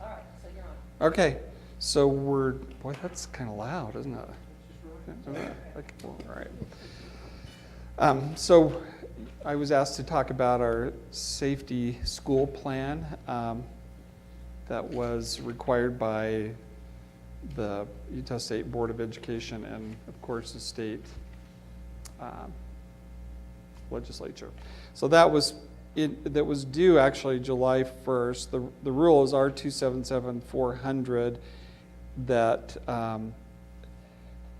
All right, so you're on. Okay, so boy, that's kind of loud, isn't it? Okay, all right. So I was asked to talk about our safety school plan that was required by the Utah State Board of Education and, of course, the state legislature. So that was due actually July 1st. The rule is R277400 that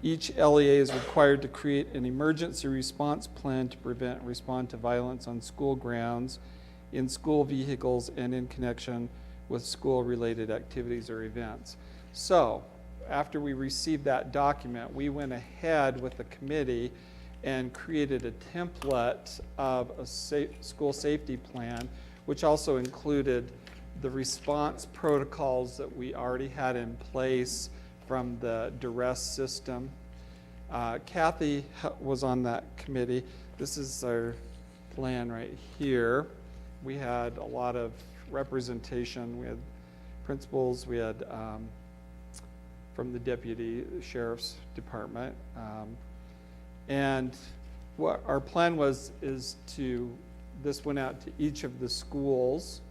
each LEA is required to create an emergency response plan to prevent and respond to violence on school grounds, in school vehicles, and in connection with school-related activities or events. So, after we received that document, we went ahead with the committee and created a template of a school safety plan, which also included the response protocols that we already had in place from the duress system. Kathy was on that committee. This is our plan right here. We had a lot of representation. We had principals, we had from the deputy sheriff's department. And what our plan was this went out to each of the schools.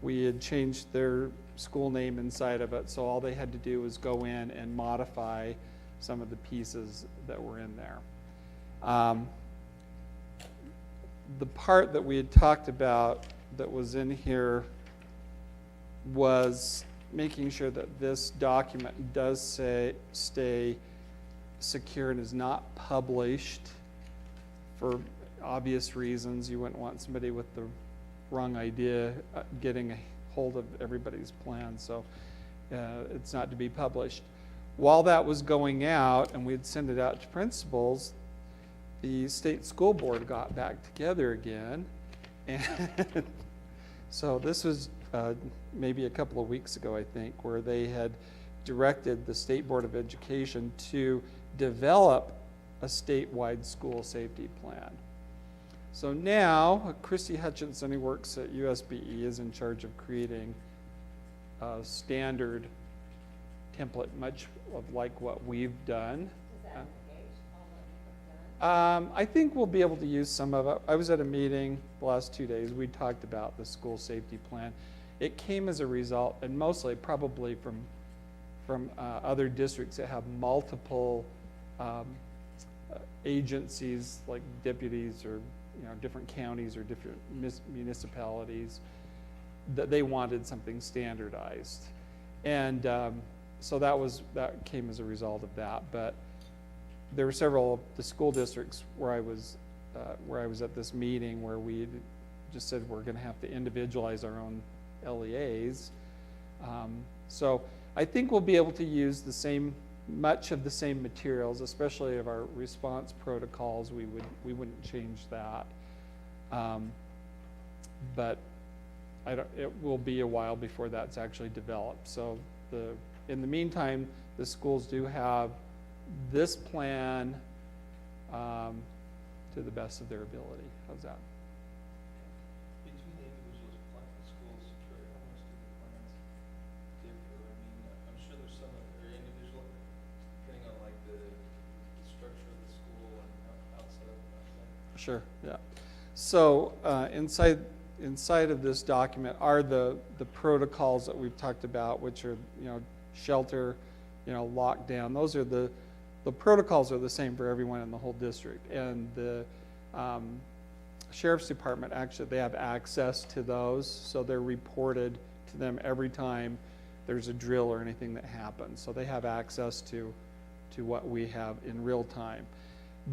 We had changed their school name inside of it, so all they had to do was go in and modify some of the pieces that were in there. The part that we had talked about that was in here was making sure that this document does stay secure and is not published for obvious reasons. You wouldn't want somebody with the wrong idea getting a hold of everybody's plan, so it's not to be published. While that was going out and we'd send it out to principals, the state school board got back together again, and so this was maybe a couple of weeks ago, I think, where they had directed the State Board of Education to develop a statewide school safety plan. So now, Christy Hutchinson, who works at USBE, is in charge of creating a standard template, much of like what we've done. Is that engaged, all what you've done? I think we'll be able to use some of it. I was at a meeting the last 2 days. We talked about the school safety plan. It came as a result, and mostly probably from other districts that have multiple agencies like deputies or different counties or different municipalities, that they wanted something standardized, and so that came as a result of that. But there were several of the school districts where I was at this meeting where we just said we're going to have to individualize our own LEAs. So I think we'll be able to use much of the same materials, especially of our response protocols. We wouldn't change that, but it will be a while before that's actually developed. So in the meantime, the schools do have this plan to the best of their ability. How's that? Between the individuals, like the schools, Trey, how much do the plans differ? I mean, I'm sure there's some that are individual, depending on like the structure of the school and outside of that. Sure, yeah. So inside of this document are the protocols that we've talked about, which are shelter, lockdown. Those are the protocols are the same for everyone in the whole district, and the sheriff's department, actually they have access to those, so they're reported to them every time there's a drill or anything that happens. So they have access to what we have in real time.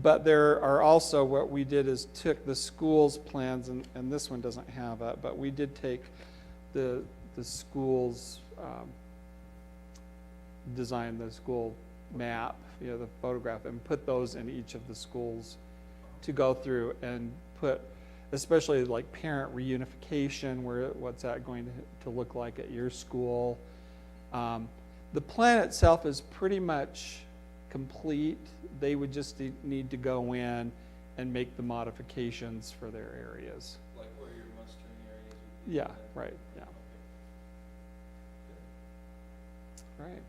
But there are also, what we did is took the school's plans, and this one doesn't have it, but we did take the school's design, the school map, the photograph, and put those in each of the schools to go through and put, especially like parent reunification, what's that going to look like at your school. The plan itself is pretty much complete. They would just need to go in and make the modifications for their areas. Like where your mustering areas would be? Yeah, right, yeah. Okay. Right.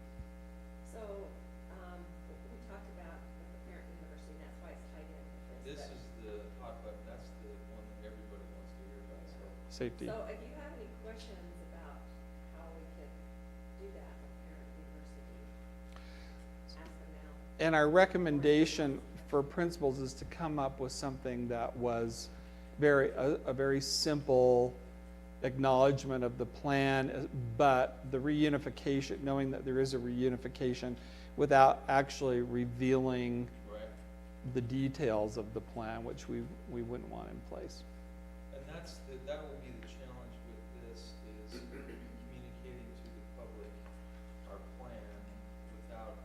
So, we talked about the parent university, and that's why it's tied in with This this. is the hot button, that's the one that everybody wants to hear about, so. Safety. So if you have any questions about how we could do that with parent university, ask them now. And our recommendation for principals is to come up with something that was a very simple acknowledgement of the plan, but the reunification, knowing that there is a reunification without actually revealing Right. the details of the plan, which we wouldn't want in place. And that will be the challenge with this, is communicating to the public our plan without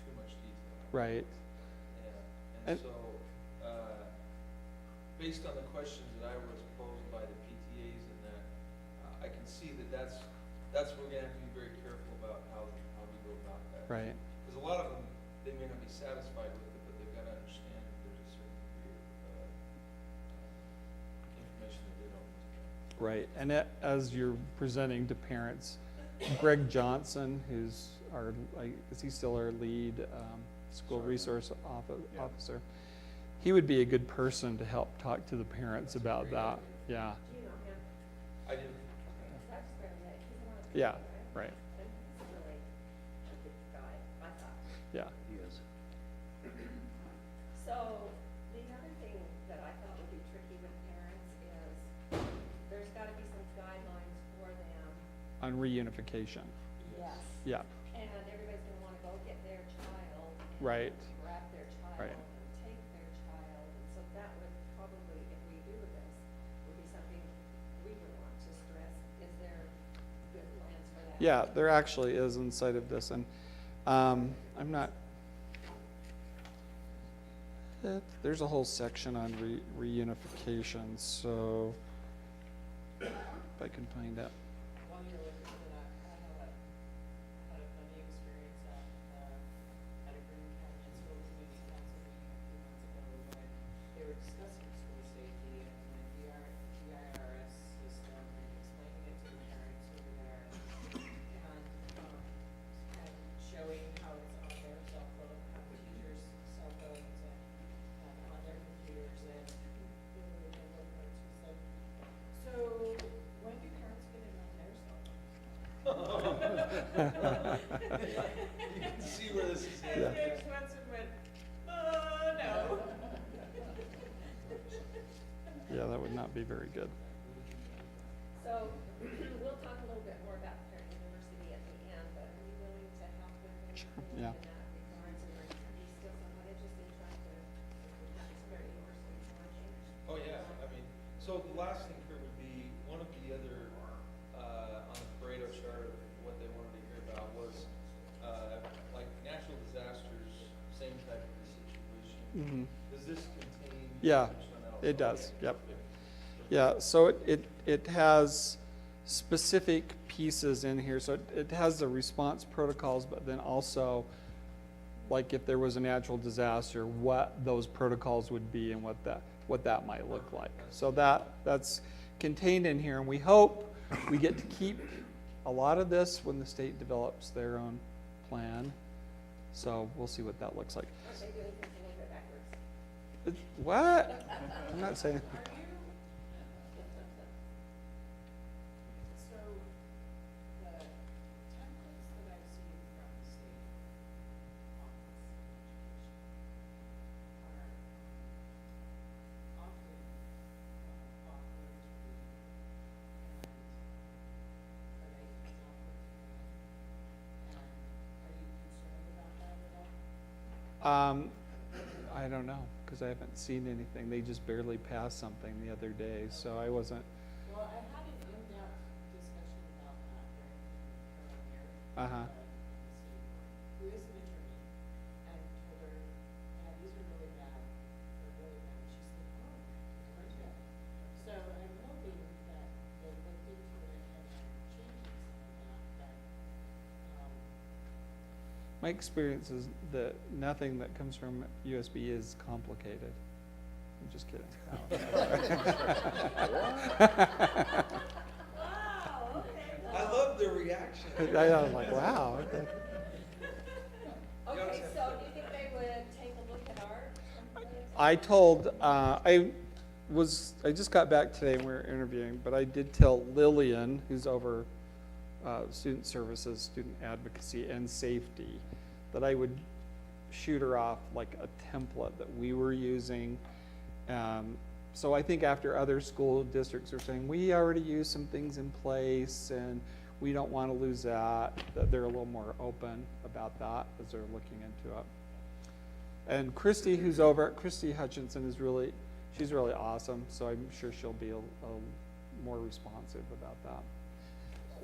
too much detail. Right. Yeah, and And- so, based on the questions that I was posed by the PTAs and that, I can see that that's we're gonna have to be very careful about how we go about that. Right. Because a lot of them, they may not be satisfied with it, but they've gotta understand that there's a certain degree of, information that they don't need to know. Right, and as you're presenting to parents, Greg Johnson, who's is he still our lead school resource officer? He would be a good person to help talk to the parents about that, yeah, Do you know him? I didn't, That's very nice. He's one of the yeah, people, right, And he's really a good guy, I thought. yeah. So, the other thing that I thought would be tricky with parents is, there's gotta be some guidelines for them. On reunification, Yes. yeah, And everybody's gonna wanna go get their child. And Right. grab their child. Right. And take their child, and so that would probably, if we do this, would be something we would want to stress. Is there good plans for that? yeah, there actually is inside of this, and I'm not, there's a whole section on reunification, so if I can find it. While you're looking for that, I had a funny experience at a Green Canyon School Committee Council meeting a few months ago when they were discussing school safety and the DIRS system and explaining it to the parents over there and showing how it's on their cell phone, on the teachers' cell phones and on their computers and one of the parents was like, so when do parents get it on their cell phone? you can see where this is And headed. Judge Swenson went, no. Yeah, that would not be very good. So, we'll talk a little bit more about parent university at the end, but are you willing to help with him? Yeah. In that regards, and are you still somewhat interested in trying to have parent university launching? Oh, yeah, I mean, so the last thing, Kurt, would be, one of the other, on the Pareto chart of what they wanted to hear about was, like natural disasters, same type of a situation. Does this contain? Yeah, information on that? it does, Okay, yep. perfect. Yeah, so it has specific pieces in here, so it has the response protocols, but then also, like if there was a natural disaster, what those protocols would be and what that might look like. So that's contained in here, and we hope we get to keep a lot of this when the state develops their own plan. So we'll see what that looks like. Are they doing things a little bit backwards? What? I'm not saying. Are you, so the templates that I've seen from the state office of education are often awkward to read and are they not put together? And are you concerned about that at all? I don't know, because I haven't seen anything. They just barely passed something the other day, so I wasn't, Well, I had an in-depth discussion about that during Carol Mayer. Uh-huh. Who is an attorney, and told her, yeah, these are really bad, they're really bad. She said, oh, never did. So I'm hoping that they looked into it and are changing some of that, but, my experience is that nothing that comes from USB is complicated. I'm just kidding. Wow, okay. I love their reaction. I'm like, wow. Okay. Okay, so do you think they would take a look at art? I told, I just got back today and we were interviewing, but I did tell Lillian, who's over student services, student advocacy, and safety, that I would shoot her off like a template that we were using. So I think after other school districts are saying, we already use some things in place and we don't want to lose that they're a little more open about that as they're looking into it. And Christy, who's over at Christy Hutchinson, she's really awesome, so I'm sure she'll be a more responsive about that.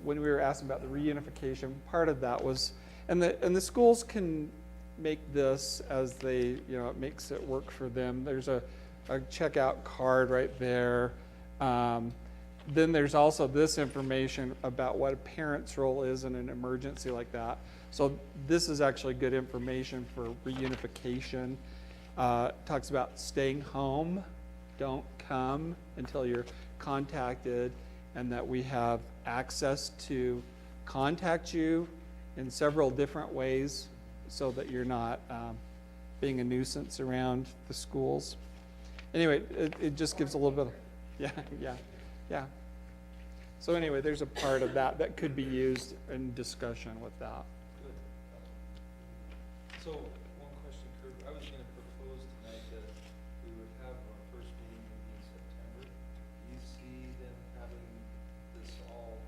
When we were asking about the reunification, part of that was, and the schools can make this as they, it makes it work for them. There's a checkout card right there. Then there's also this information about what a parent's role is in an emergency like that. So this is actually good information for reunification. Talks about staying home, don't come until you're contacted, and that we have access to contact you in several different ways so that you're not being a nuisance around the schools. Anyway, it just gives a little bit of, yeah. So anyway, there's a part of that that could be used in discussion with that. Good. So, one question, Kurt. I was gonna propose tonight that we would have our first meeting maybe in September. Do you see them having this all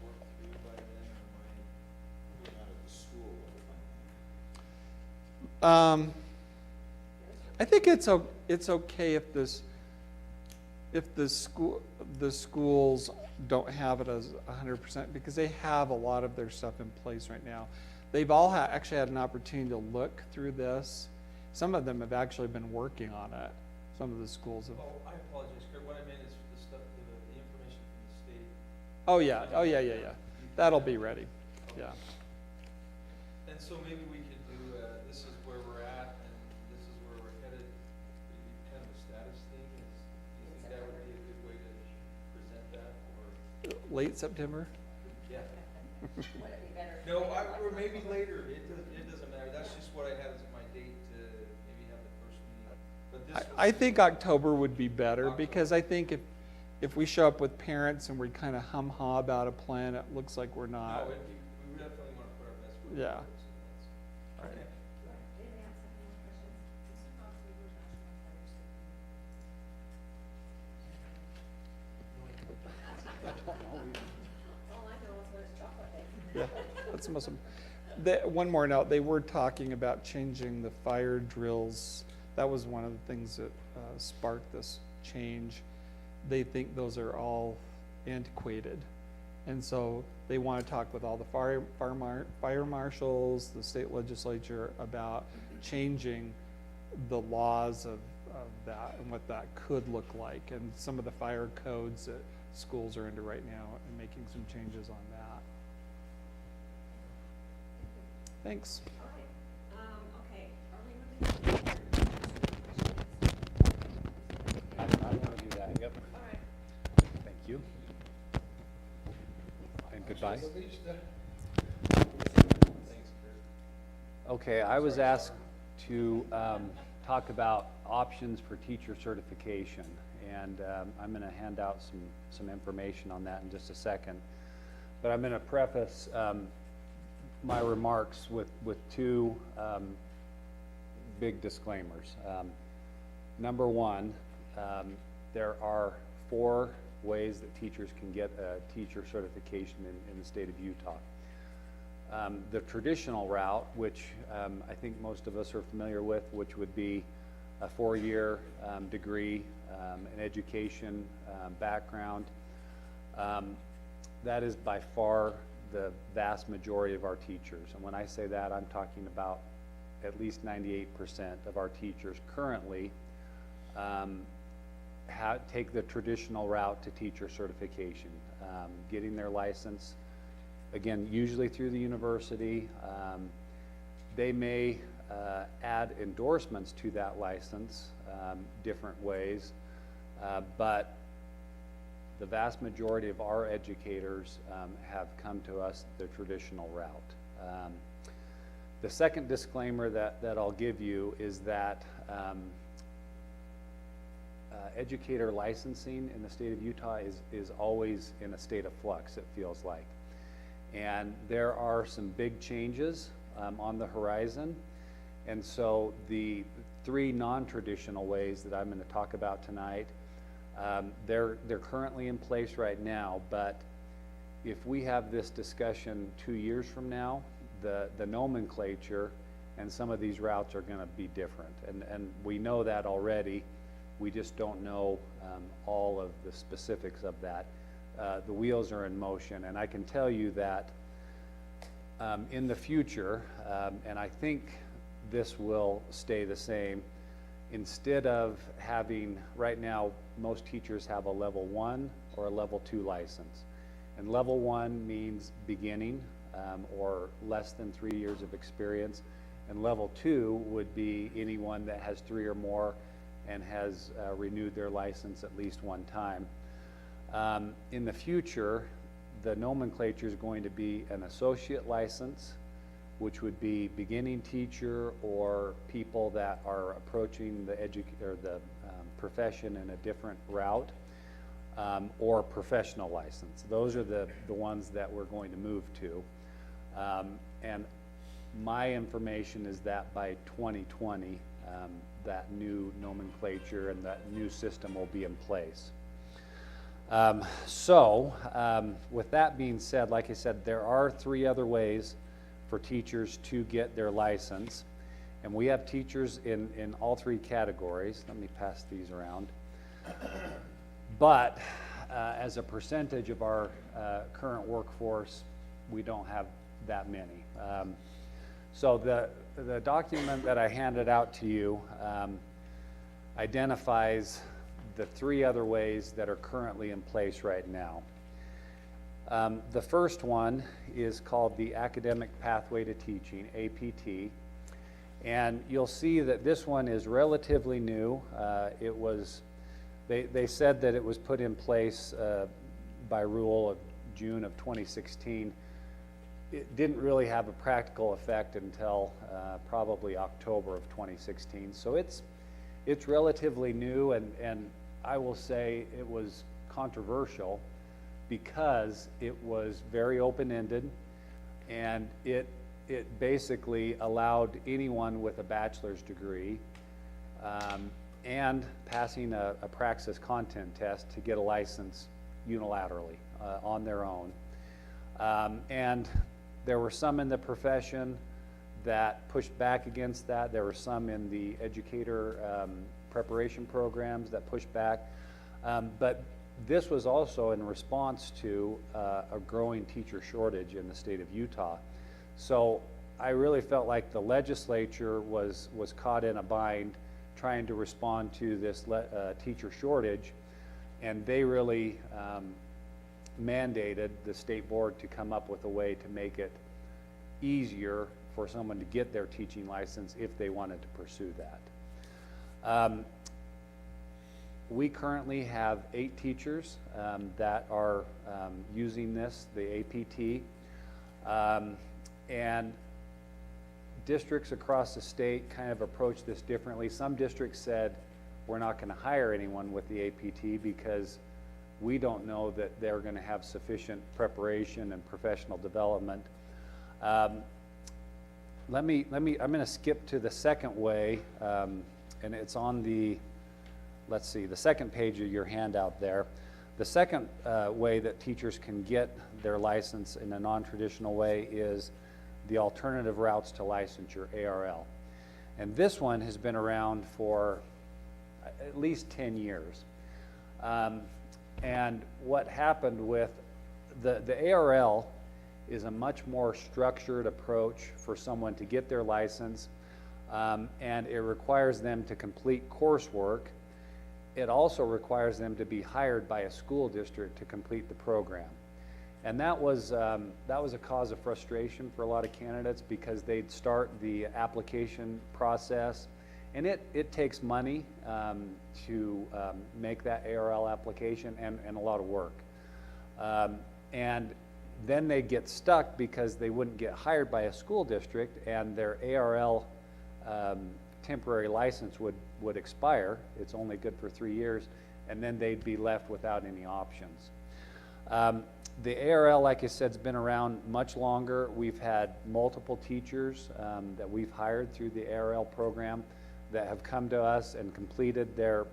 worked through by then, or am I going out of the school? I think it's okay if the schools don't have it as 100%, because they have a lot of their stuff in place right now. They've all actually had an opportunity to look through this. Some of them have actually been working on it. Some of the schools have. Oh, I apologize, Kurt. What I meant is the stuff, the information from the state. Oh yeah. That'll be ready. Yeah. And so maybe we could do, this is where we're at, and this is where we're headed, maybe kind of a status thing. Do you think that would be a good way to present that, or? Late September. Yeah. Would it be better? No, or maybe later, it doesn't matter, that's just what I had as my date to maybe have the first meeting. But this I was- think October would be better, because I think if we show up with parents and we kind of hum-ha about a plan, it looks like we're not. No, we definitely want to put our best foot Yeah. forward, so that's. Right. Okay. Anybody else have any more questions? All I know is when it's chocolate day. Yeah, that's the most. One more note, they were talking about changing the fire drills. That was one of the things that sparked this change. They think those are all antiquated. And so they want to talk with all the fire marshals, the state legislature, about changing the laws of that and what that could look like, and some of the fire codes that schools are under right now, and making some changes on that. Thanks. All right, okay, are we moving on? I want to do that, yep. All right. Thank you. And goodbye. Thanks, Kurt. Okay, I was asked to talk about options for teacher certification, and I'm going to hand out some information on that in just a second. But I'm going to preface my remarks with two big disclaimers. Number one, there are 4 ways that teachers can get a teacher certification in the state of Utah. The traditional route, which I think most of us are familiar with, which would be a 4-year degree, an education background. That is by far the vast majority of our teachers. And when I say that, I'm talking about at least 98% of our teachers currently take the traditional route to teacher certification, getting their license, again, usually through the university. They may add endorsements to that license different ways, but the vast majority of our educators have come to us the traditional route. The second disclaimer that I'll give you is that educator licensing in the state of Utah is always in a state of flux, it feels like. And there are some big changes on the horizon. And so the three non-traditional ways that I'm going to talk about tonight, they're currently in place right now, but if we have this discussion 2 years from now, the nomenclature and some of these routes are going to be different. And we know that already. We just don't know all of the specifics of that. The wheels are in motion, and I can tell you that in the future, and I think this will stay the same, instead of having, right now, most teachers have a level 1 or a level 2 license. And level 1 means beginning or less than 3 years of experience. And level 2 would be anyone that has 3 or more and has renewed their license at least one time. In the future, the nomenclature is going to be an associate license, which would be beginning teacher or people that are approaching the profession in a different route, or professional license. Those are the ones that we're going to move to. And my information is that by 2020, that new nomenclature and that new system will be in place. With that being said, like I said, there are 3 other ways for teachers to get their license. And we have teachers in all 3 categories. Let me pass these around. But as a percentage of our current workforce, we don't have that many. So the document that I handed out to you identifies the 3 other ways that are currently in place right now. The first one is called the Academic Pathway to Teaching, APT. And you'll see that this one is relatively new. They said that it was put in place by rule of June of 2016. It didn't really have a practical effect until probably October of 2016. So it's relatively new, and I will say it was controversial because it was very open-ended, and it basically allowed anyone with a bachelor's degree and passing a Praxis content test to get a license unilaterally on their own. And there were some in the profession that pushed back against that. There were some in the educator preparation programs that pushed back. But this was also in response to a growing teacher shortage in the state of Utah. So I really felt like the legislature was caught in a bind trying to respond to this teacher shortage, and they really mandated the state board to come up with a way to make it easier for someone to get their teaching license if they wanted to pursue that. We currently have 8 teachers that are using this, the APT, and districts across the state kind of approach this differently. Some districts said, we're not going to hire anyone with the APT because we don't know that they're going to have sufficient preparation and professional development. I'm going to skip to the second way, and it's on the, let's see, the second page of your handout there. The second way that teachers can get their license in a non-traditional way is the Alternative Routes to Licensure, ARL. And this one has been around for at least 10 years. And what happened with the ARL is a much more structured approach for someone to get their license, and it requires them to complete coursework. It also requires them to be hired by a school district to complete the program. And that was a cause of frustration for a lot of candidates because they'd start the application process And it takes money to make that ARL application and a lot of work. And then they get stuck because they wouldn't get hired by a school district, and their ARL temporary license would expire. It's only good for 3 years, and then they'd be left without any options. The ARL, like I said, has been around much longer. We've had multiple teachers that we've hired through the ARL program that have come to us and completed their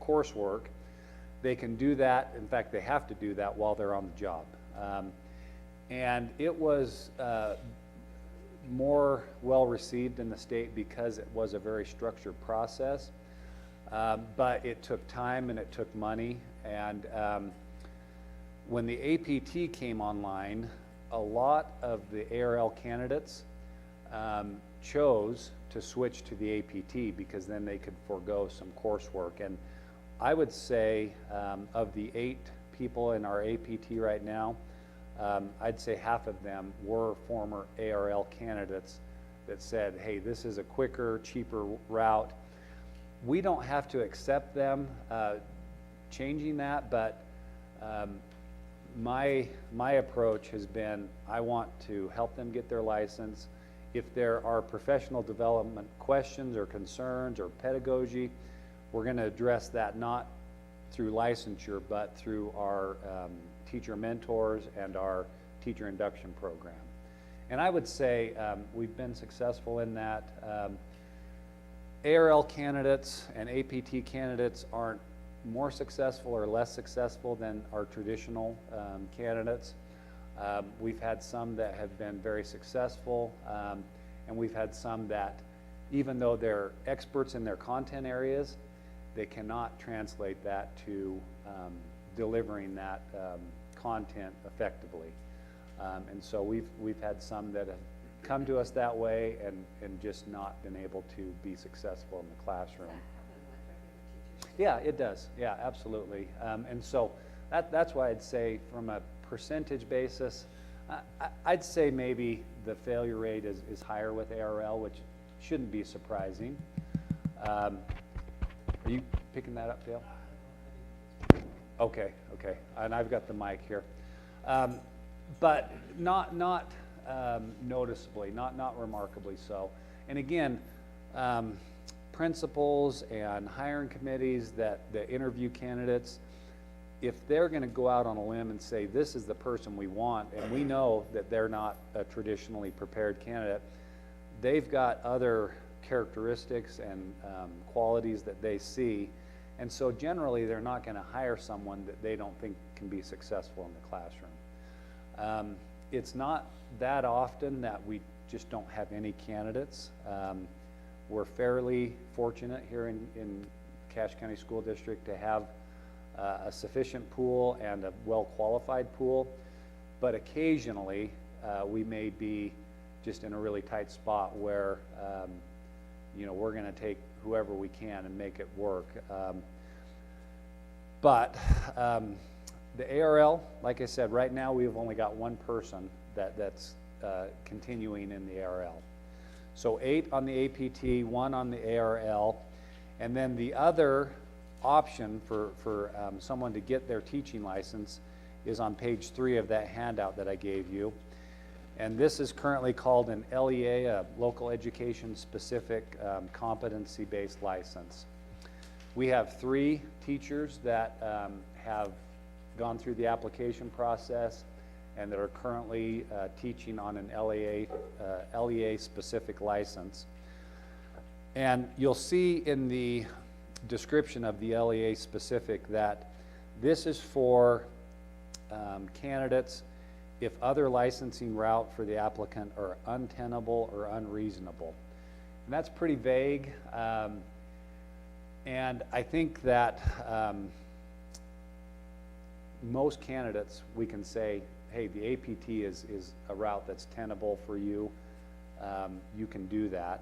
coursework. They can do that. In fact, they have to do that while they're on the job. And it was more well received in the state because it was a very structured process. But it took time and it took money. And when the APT came online, a lot of the ARL candidates chose to switch to the APT because then they could forego some coursework. And I would say of the 8 people in our APT right now, I'd say half of them were former ARL candidates that said, hey, this is a quicker, cheaper route. We don't have to accept them changing that, but my approach has been, I want to help them get their license. If there are professional development questions or concerns or pedagogy, we're going to address that not through licensure, but through our teacher mentors and our teacher induction program. And I would say we've been successful in that. ARL candidates and APT candidates aren't more successful or less successful than our traditional candidates. We've had some that have been very successful, and we've had some that, even though they're experts in their content areas, they cannot translate that to delivering that content effectively. And so we've had some that have come to us that way and just not been able to be successful in the classroom. Yeah, it does. Yeah, absolutely. And so that's why I'd say from a percentage basis, I'd say maybe the failure rate is higher with ARL, which shouldn't be surprising. Are you picking that up, Dale? Okay, okay. And I've got the mic here. But not noticeably, not remarkably so. And again, principals and hiring committees that interview candidates, if they're going to go out on a limb and say this is the person we want, and we know that they're not a traditionally prepared candidate, they've got other characteristics and qualities that they see, and so generally they're not going to hire someone that they don't think can be successful in the classroom. It's not that often that we just don't have any candidates. We're fairly fortunate here in Cache County School District to have a sufficient pool and a well-qualified pool, but occasionally we may be just in a really tight spot where you know, we're going to take whoever we can and make it work. But the ARL, like I said, right now we've only got one person that's continuing in the ARL. So 8 on the APT, 1 on the ARL, and then the other option for someone to get their teaching license is on page 3 of that handout that I gave you. And this is currently called an LEA, a local education specific competency-based license. We have 3 teachers that have gone through the application process and that are currently teaching on an LEA specific license. And you'll see in the description of the LEA specific that this is for candidates if other licensing route for the applicant are untenable or unreasonable. And that's pretty vague. And I think that most candidates, we can say, hey, the APT is a route that's tenable for you. You can do that.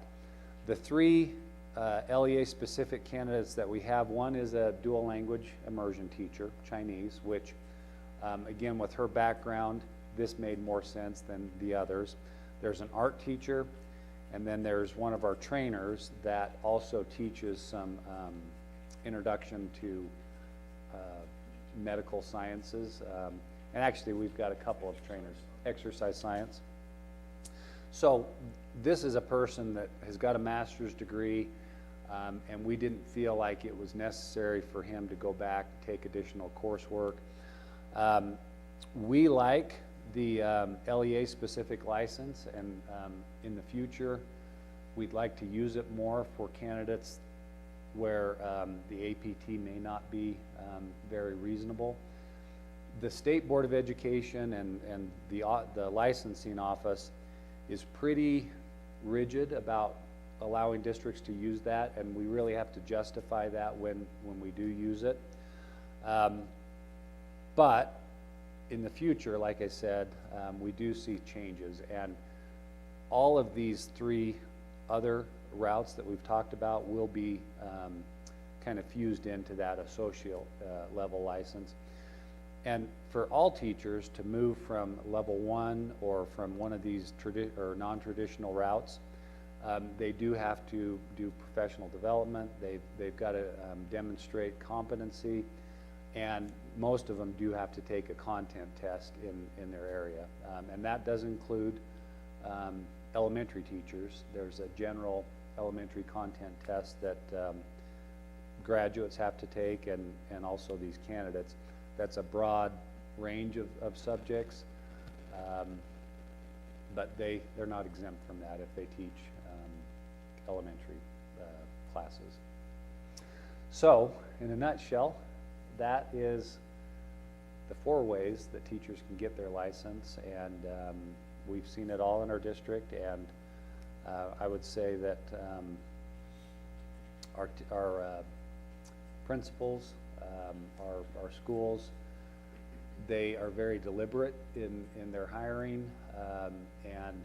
The 3 LEA specific candidates that we have, one is a dual language immersion teacher, Chinese, which again, with her background, this made more sense than the others. There's an art teacher, And then there's one of our trainers that also teaches some introduction to medical sciences. And actually, we've got a couple of trainers, exercise science. So this is a person that has got a master's degree, and we didn't feel like it was necessary for him to go back and take additional coursework. We like the LEA specific license, and in the future, we'd like to use it more for candidates where the APT may not be very reasonable. The State Board of Education and the licensing office is pretty rigid about allowing districts to use that, and we really have to justify that when we do use it. But in the future, like I said, we do see changes, and all of these three other routes that we've talked about will be kind of fused into that associate level license. And for all teachers to move from level 1 or from one of these non-traditional routes, they do have to do professional development. They've got to demonstrate competency, and most of them do have to take a content test in their area. And that does include elementary teachers. There's a general elementary content test that graduates have to take, and also these candidates. That's a broad range of subjects, but they're not exempt from that if they teach elementary classes. So, in a nutshell, that is the 4 ways that teachers can get their license, and we've seen it all in our district, and I would say that our principals, our schools, they are very deliberate in their hiring, and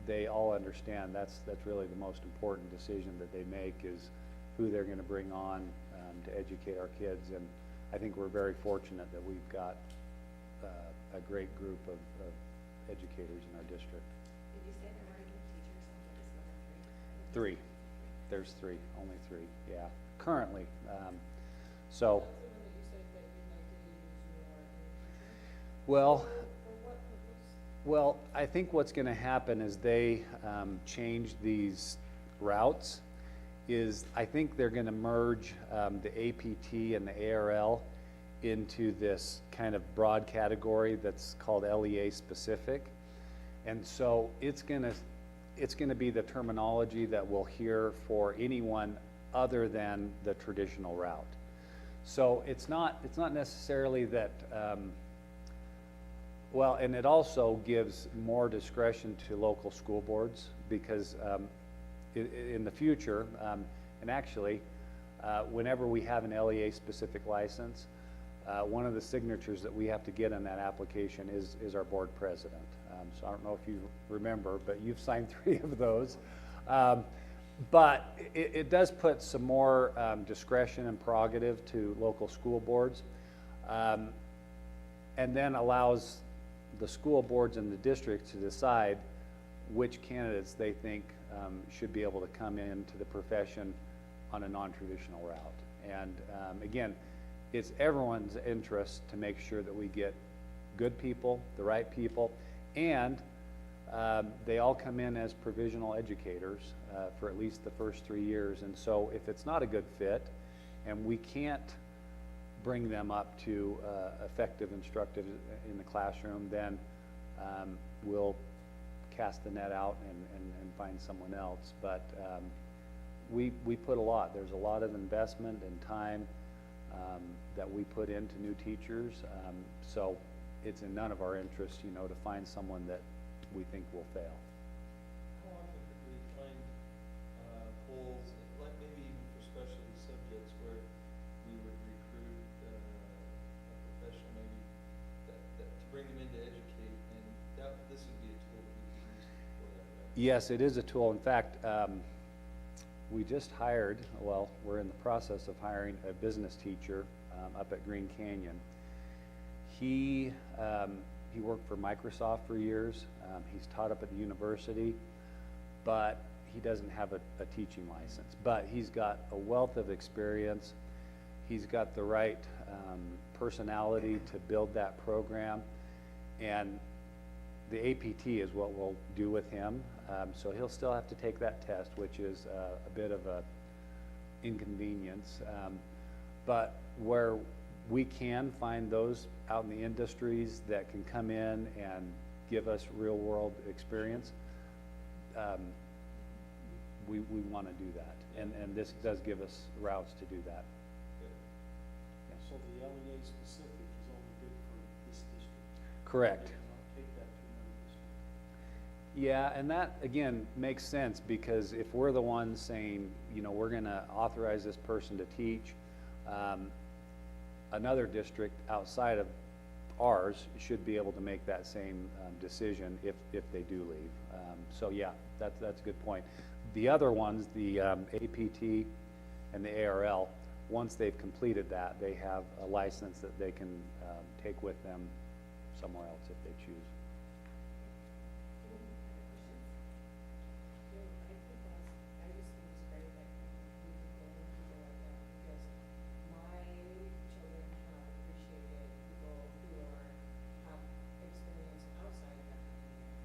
they all understand that's really the most important decision that they make, is who they're going to bring on to educate our kids. And I think we're very fortunate that we've got a great group of educators in our district. Did you say there were any teachers on this number 3? 3. There's 3, only 3, yeah, currently. So, That's the one that you said that you'd like to use more in the future? well, For what purpose? well, I think what's going to happen is they change these routes. I think they're going to merge the APT and the ARL into this kind of broad category that's called LEA specific. And so it's going to be the terminology that we'll hear for anyone other than the traditional route. So it's not necessarily that, well, and it also gives more discretion to local school boards, because in the future, and actually, whenever we have an LEA specific license, one of the signatures that we have to get in that application is our board president. So I don't know if you remember, but you've signed 3 of those. But it does put some more discretion and prerogative to local school boards, and then allows the school boards and the districts to decide which candidates they think should be able to come into the profession on a non-traditional route. And again, it's everyone's interest to make sure that we get good people, the right people, and they all come in as provisional educators for at least the first 3 years. And so if it's not a good fit and we can't bring them up to effective instructors in the classroom, then we'll cast the net out and find someone else. But we put there's a lot of investment and time that we put into new teachers. So it's in none of our interests, to find someone that we think will fail. How often could we find holes, like maybe even for specialty subjects, where we would recruit a professional maybe that to bring them in to educate, and this would be a tool that we could use for that, right? Yes, it is a tool. In fact, we just hired, well, we're in the process of hiring a business teacher up at Green Canyon. He worked for Microsoft for years. He's taught up at the university, but he doesn't have a teaching license. But he's got a wealth of experience. He's got the right personality to build that program, and the APT is what we'll do with him. So he'll still have to take that test, which is a bit of a inconvenience. But where we can find those out in the industries that can come in and give us real-world experience, we want to do that. And this does give us routes to do that. So the LEA specific is only good for this district? Correct. They cannot take that to another district? Yeah, and that, again, makes sense, because if we're the ones saying, you know, we're gonna authorize this person to teach, another district outside of ours should be able to make that same decision if they do leave. So yeah, that's a good point. The other ones, the APT and the ARL, once they've completed that, they have a license that they can take with them somewhere else if they choose. I just think it's great that we could go and people like that, because my children have appreciated people who have experience outside of academia,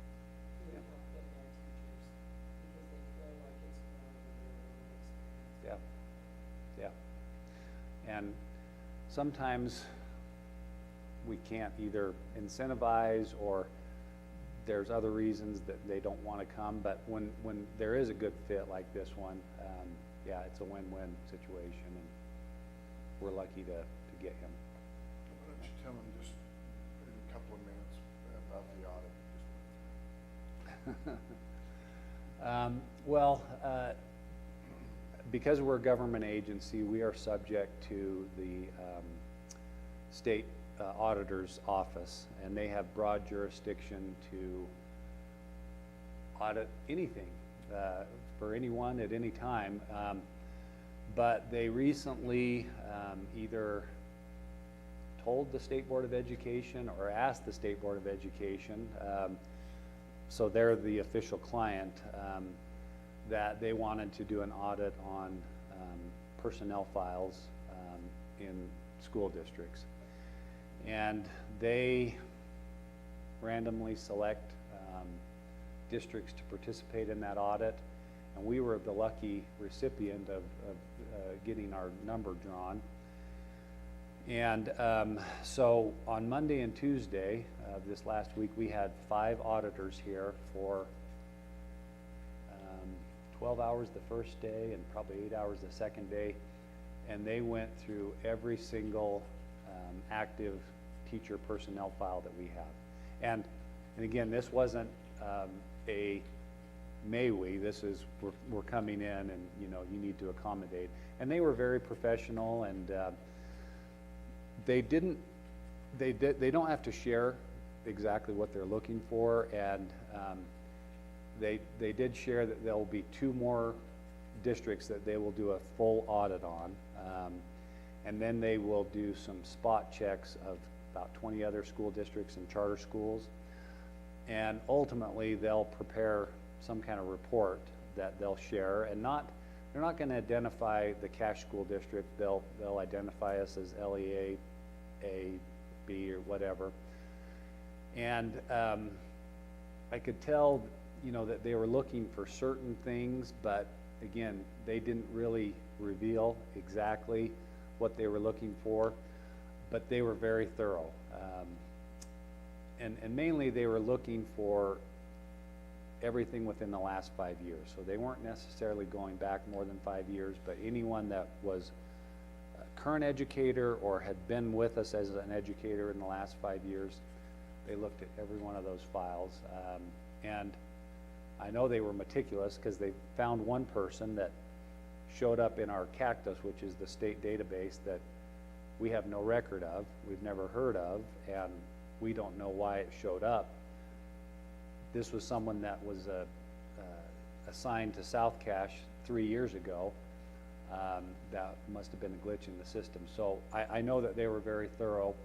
who Yeah. have been their teachers, because they feel like it's more of a real world experience. Yeah, yeah. And sometimes we can't either incentivize, or there's other reasons that they don't want to come, but when there is a good fit like this one, yeah, it's a win-win situation, and we're lucky to get him. Why don't you tell them just in a couple of minutes about the audit? Well, because we're a government agency, we are subject to the state auditor's office, and they have broad jurisdiction to audit anything for anyone at any time. But they recently either told the State Board of Education or asked the State Board of Education, so they're the official client, that they wanted to do an audit on personnel files in school districts. And they randomly select districts to participate in that audit, and we were the lucky recipient of getting our number drawn. And so on Monday and Tuesday this last week, we had 5 auditors here for 12 hours the first day and probably 8 hours the second day, and they went through every single active teacher personnel file that we have. And again, this wasn't a may we, this is we're coming in, and you know, you need to accommodate. And they were very professional, and they don't have to share exactly what they're looking for, and they did share that there will be 2 more districts that they will do a full audit on, and then they will do some spot checks of about 20 other school districts and charter schools, and ultimately they'll prepare some kind of report that they'll share, and they're not going to identify the Cache School District. They'll identify us as LEA A, B, or whatever. And I could tell, you know, that they were looking for certain things, but again, they didn't really reveal exactly what they were looking for, but they were very thorough. And mainly they were looking for everything within the last 5 years. So they weren't necessarily going back more than 5 years, but anyone that was a current educator or had been with us as an educator in the last 5 years, they looked at every one of those files. And I know they were meticulous, because they found one person that showed up in our Cactus, which is the state database that we have no record of, we've never heard of, and we don't know why it showed up. This was someone that was assigned to South Cache 3 years ago. That must have been a glitch in the system. So I know that they were very thorough,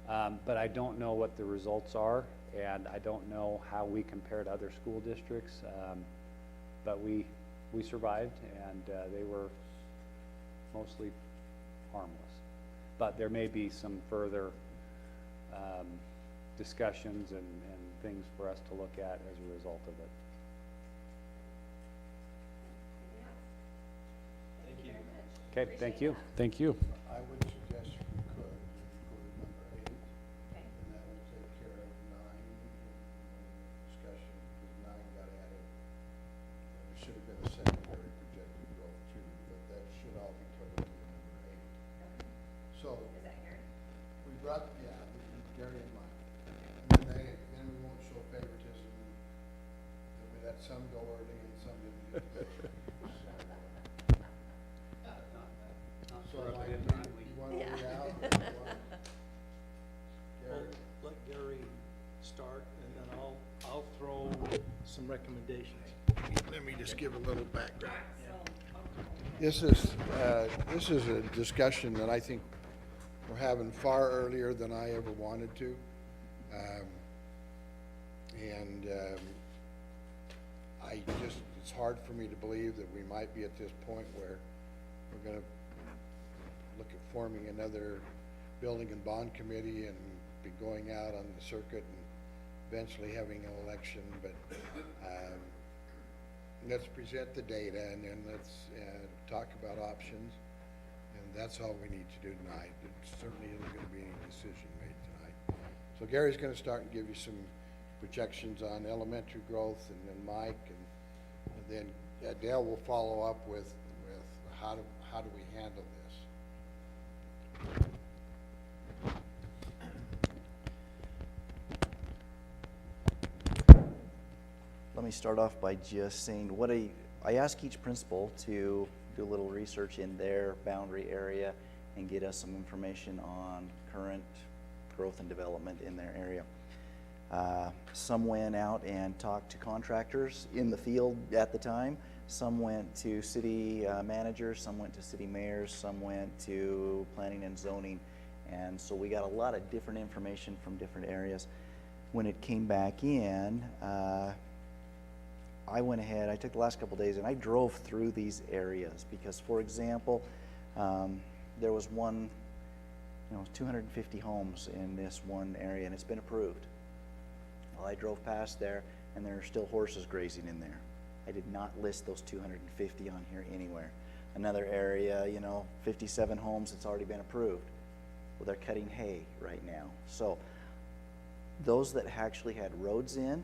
but I don't know what the results are, and I don't know how we compare to other school districts. But we survived, and they were mostly harmless. But there may be some further discussions and things for us to look at as a result of it. Anything else? Thank you. Very much. Okay, thank Appreciate you. that. Thank you. I would suggest if you could, go to number 8, Okay. and that will take care of 9 in discussion, because 9 got added. There should have been a secondary projected growth too, but that should all be covered in number 8. Okay. So, Is that Gary? we brought, yeah, Gary and Mike. And then we won't show favoritism. There'll be that some go early and some didn't. So, Mike, you want to Yeah. lead out? Or you want- Well, Gary? let Gary start, and then I'll throw some recommendations. Let me just give a little background. So, okay. This is a discussion that I think we're having far earlier than I ever wanted to. It's hard for me to believe that we might be at this point where we're gonna look at forming another building and bond committee and be going out on the circuit and eventually having an election, but, let's present the data and then let's, talk about options. And that's all we need to do tonight. It certainly isn't gonna be any decision made tonight. So Gary's gonna start and give you some projections on elementary growth, and then Mike, and then Dale will follow up with how do we handle this? Let me start off by just saying I ask each principal to do a little research in their boundary area and get us some information on current growth and development in their area. Some went out and talked to contractors in the field at the time. Some went to city managers, some went to city mayors, some went to planning and zoning. And so we got a lot of different information from different areas. When it came back in, I went ahead, I took the last couple of days and I drove through these areas because, for example, there was one, 250 homes in this one area, and it's been approved. Well, I drove past there and there are still horses grazing in there. I did not list those 250 on here anywhere. Another area, 57 homes, it's already been approved. Well, they're cutting hay right now. So those that actually had roads in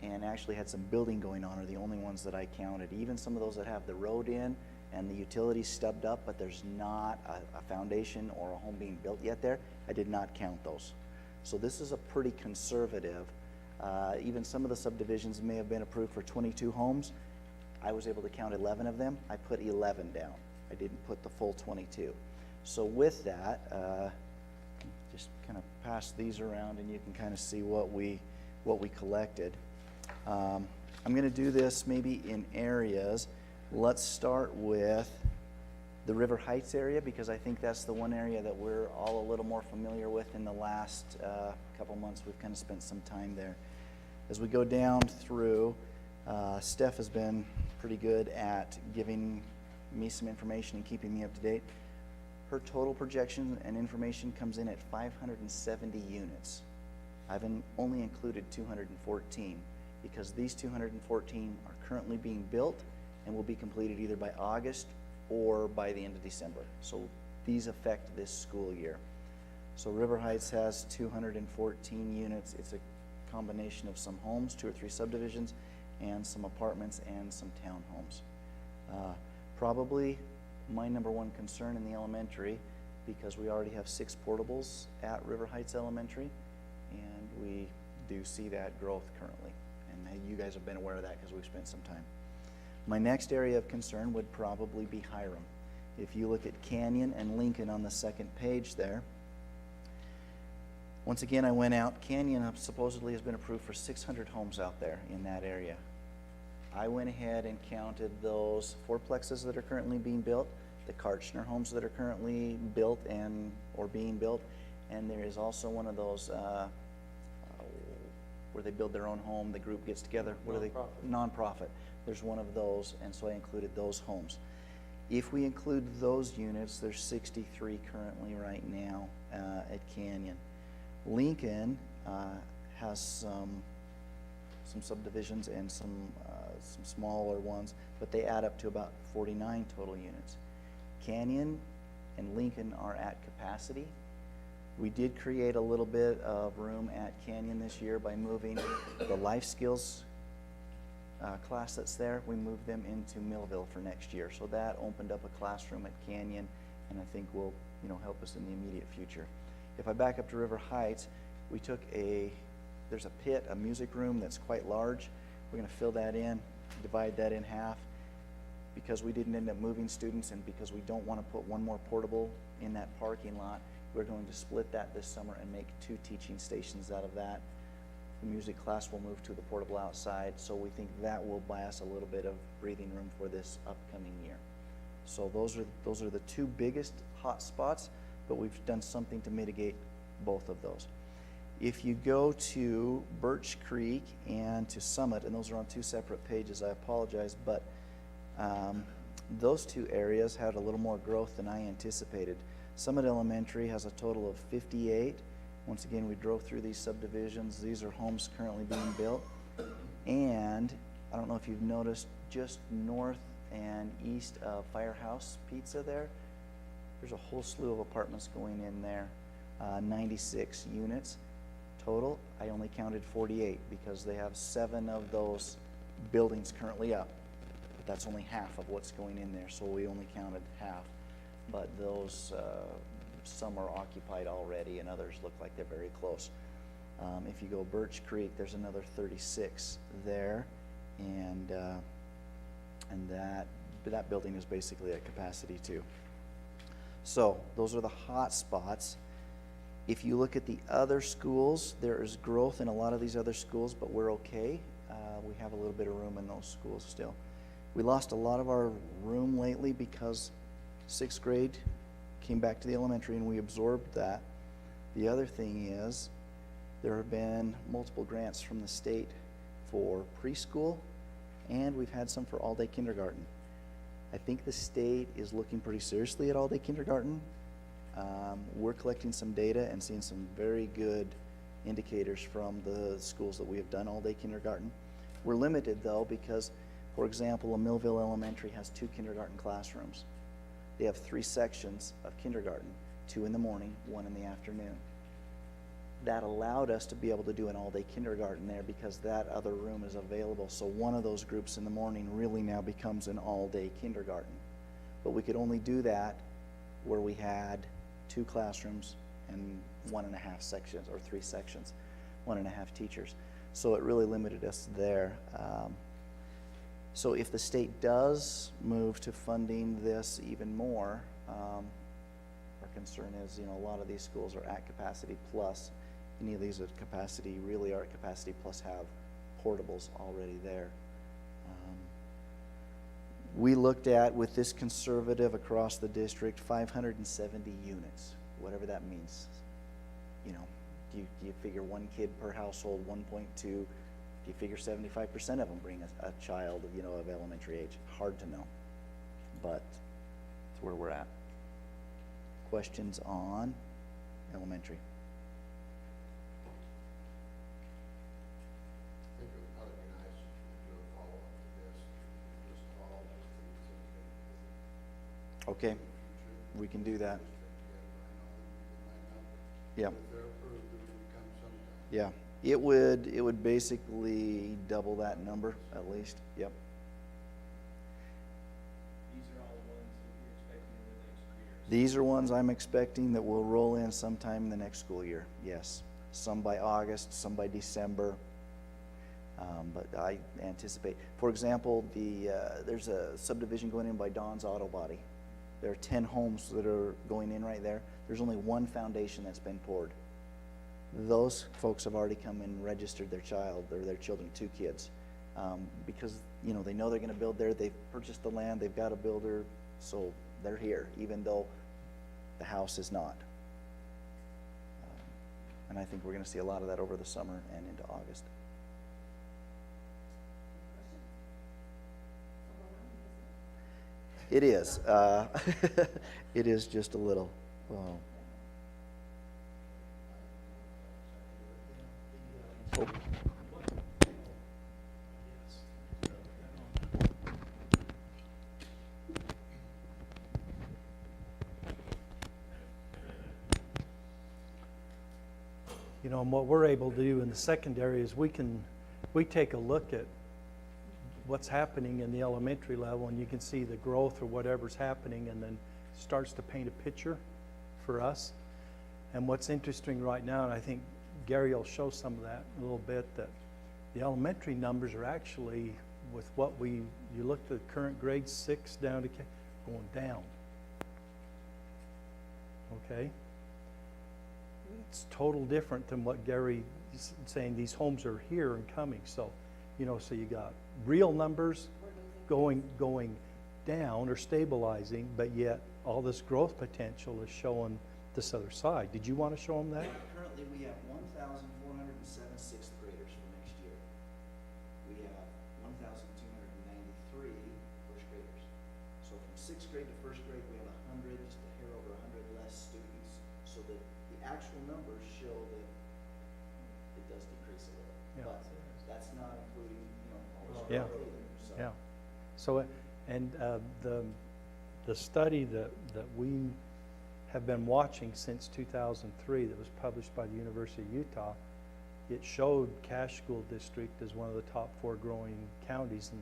and actually had some building going on are the only ones that I counted. Even some of those that have the road in and the utilities stubbed up, but there's not a foundation or a home being built yet there, I did not count those. So this is a pretty conservative. Even some of the subdivisions may have been approved for 22 homes. I was able to count 11 of them. I put 11 down. I didn't put the full 22. So with that, just kind of pass these around and you can kind of see what we collected. I'm going to do this maybe in areas. Let's start with the River Heights area because I think that's the one area that we're all a little more familiar with. In the last couple months, we've kind of spent some time there. As we go down through, Steph has been pretty good at giving me some information and keeping me up to date. Her total projection and information comes in at 570 units. I've only included 214 because these 214 are currently being built and will be completed either by August or by the end of December. So these affect this school year. So River Heights has 214 units. It's a combination of some homes, 2 or 3 subdivisions, and some apartments and some townhomes. Probably my number one concern in the elementary, because we already have 6 portables at River Heights Elementary, and we do see that growth currently. And you guys have been aware of that because we've spent some time. My next area of concern would probably be Hiram. If you look at Canyon and Lincoln on the second page there, once again I went out. Canyon supposedly has been approved for 600 homes out there in that area. I went ahead and counted those fourplexes that are currently being built, the Karchner homes that are currently built or being built, and there is also one of those where they build their own home, the group gets together. What are they? Nonprofit. Nonprofit. There's one of those, and so I included those homes. If we include those units, there's 63 currently right now at Canyon. Lincoln has some subdivisions and some smaller ones, but they add up to about 49 total units. Canyon and Lincoln are at capacity. We did create a little bit of room at Canyon this year by moving the life skills class that's there. We moved them into Millville for next year. So that opened up a classroom at Canyon, and I think will, help us in the immediate future. If I back up to River Heights, we took there's a pit, a music room that's quite large. We're going to fill that in, divide that in half. Because we didn't end up moving students and because we don't want to put one more portable in that parking lot, we're going to split that this summer and make 2 teaching stations out of that. The music class will move to the portable outside, so we think that will buy us a little bit of breathing room for this upcoming year. So those are the 2 biggest hot spots, but we've done something to mitigate both of those. If you go to Birch Creek and to Summit, and those are on 2 separate pages, I apologize, but those 2 areas had a little more growth than I anticipated. Summit Elementary has a total of 58. Once again, we drove through these subdivisions. These are homes currently being built. And I don't know if you've noticed, just north and east of Firehouse Pizza there's a whole slew of apartments going in there, 96 units total. I only counted 48 because they have 7 of those buildings currently up. But that's only half of what's going in there, so we only counted half. But those, some are occupied already and others look like they're very close. If you go Birch Creek, there's another 36 there, and that building is basically at capacity too. So those are the hot spots. If you look at the other schools, there is growth in a lot of these other schools, but we're okay. We have a little bit of room in those schools still. We lost a lot of our room lately because 6th grade came back to the elementary and we absorbed that. The other thing is there have been multiple grants from the state for preschool, and we've had some for all-day kindergarten. I think the state is looking pretty seriously at all-day kindergarten. We're collecting some data and seeing some very good indicators from the schools that we have done all-day kindergarten. We're limited though because, for example, a Millville Elementary has 2 kindergarten classrooms. They have 3 sections of kindergarten, 2 in the morning, 1 in the afternoon. That allowed us to be able to do an all-day kindergarten there because that other room is available. So one of those groups in the morning really now becomes an all-day kindergarten. But we could only do that where we had 2 classrooms and 1.5 sections, or 3 sections, 1.5 teachers. So it really limited us there. So if the state does move to funding this even more, our concern is, a lot of these schools are at capacity plus. Any of these at capacity really are at capacity plus have portables already there. We looked at, with this conservative across the district, 570 units, whatever that means. Do you figure 1 kid per household, 1.2? Do you figure 75% of them bring a child, of elementary age? Hard to know, but it's where we're at. Questions on elementary? I think it would probably be nice to do a follow-up to this, just call, Okay, we can do that. Yeah. If they're approved, it would come sometime. Yeah, it would basically double that number at least. Yep. These are all the ones that you're expecting in the next 3 years. These are ones I'm expecting that will roll in sometime in the next school year. Yes, some by August, some by December. But I anticipate, for example, there's a subdivision going in by Don's Auto Body. There are 10 homes that are going in right there. There's only 1 foundation that's been poured. Those folks have already come and registered their child or their children, 2 kids, because they know they're going to build there. They've purchased the land. They've got a builder, so they're here, even though the house is not. And I think we're going to see a lot of that over the summer and into August. It is. It is just a little. Oh. You know, and what we're able to do in the secondary is we take a look at what's happening in the elementary level, and you can see the growth or whatever's happening, and then starts to paint a picture for us. And what's interesting right now, and I think Gary will show some of that a little bit, that the elementary numbers are actually, with what you look at the current grade 6 down to going down. Okay? It's total different than what Gary is saying. These homes are here and coming. So, you know, so you got real numbers going down or stabilizing, but yet all this growth potential is showing this other side. Did you want to show them that? Currently, we have 1,407 sixth graders for next year. We have 1,293 first graders. So from sixth grade to first grade, we have 100, just a hair over 100 less students. So that the actual numbers show that it does decrease a little. Yeah. But that's not including, you know, all the Yeah. stuff either. So. Yeah. So, and the study that we have been watching since 2003 that was published by the University of Utah, it showed Cache School District as one of the top 4 growing counties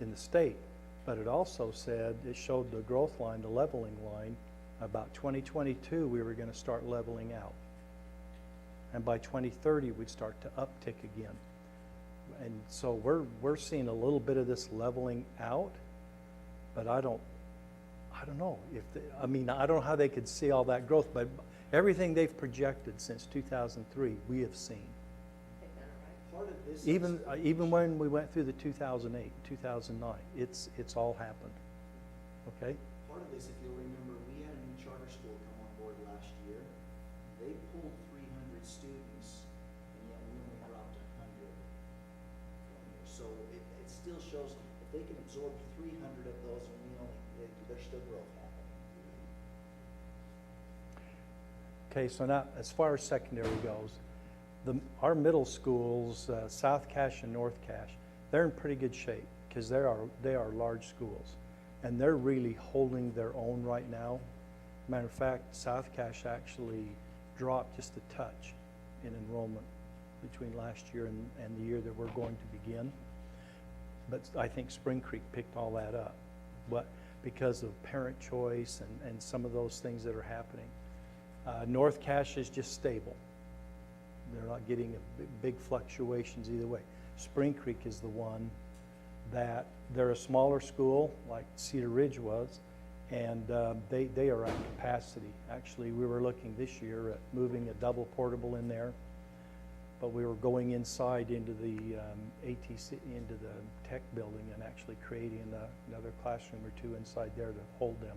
in the state. But it also said, it showed the growth line, the leveling line. About 2022, we were going to start leveling out. And by 2030, we'd start to uptick again. And so we're seeing a little bit of this leveling out, but I don't know if I don't know how they could see all that growth, but everything they've projected since 2003, we have seen. They've done it right. Part of this Even when we went through the 2008, 2009, it's all happened. Okay? Part of this, if you'll remember, we had a new charter school come on board last year. They pulled 300 students, and yet we only dropped 100 from here. So it still shows if they can absorb 300 of those, and there's still growth happening. Okay, so now as far as secondary goes, our middle schools, South Cache and North Cache, they're in pretty good shape because they are large schools, and they're really holding their own right now. Matter of fact, South Cache actually dropped just a touch in enrollment between last year and the year that we're going to begin. But I think Spring Creek picked all that up, because of parent choice and some of those things that are happening. North Cache is just stable. They're not getting big fluctuations either way. Spring Creek is the one that they're a smaller school like Cedar Ridge was, and they are at capacity. Actually, we were looking this year at moving a double portable in there, but we were going inside into the ATC, into the tech building, and actually creating another classroom or two inside there to hold them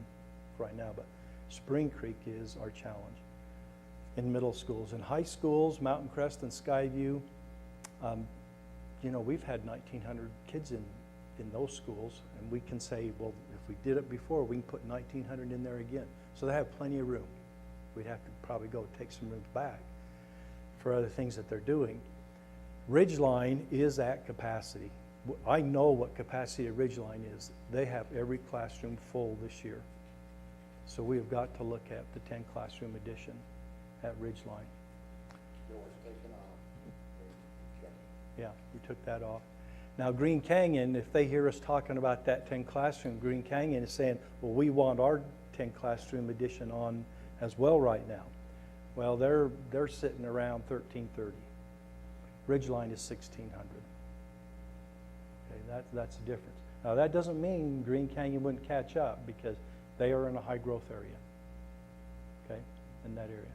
right now. But Spring Creek is our challenge in middle schools. In high schools, Mountain Crest and Skyview, you know, we've had 1,900 kids in those schools, and we can say, well, if we did it before, we can put 1,900 in there again. So they have plenty of room. We'd have to probably go take some rooms back for other things that they're doing. Ridgeline is at capacity. I know what capacity at Ridgeline is. They have every classroom full this year. So we have got to look at the 10 classroom addition at Ridgeline. Doors taken off. Yeah, we took that off. Now Green Canyon, if they hear us talking about that 10 classroom, Green Canyon is saying, well, we want our 10 classroom addition on as well right now. Well, they're sitting around 1,330. Ridgeline is 1,600. Okay, that's the difference. Now that doesn't mean Green Canyon wouldn't catch up, because they are in a high growth area. Okay, in that area.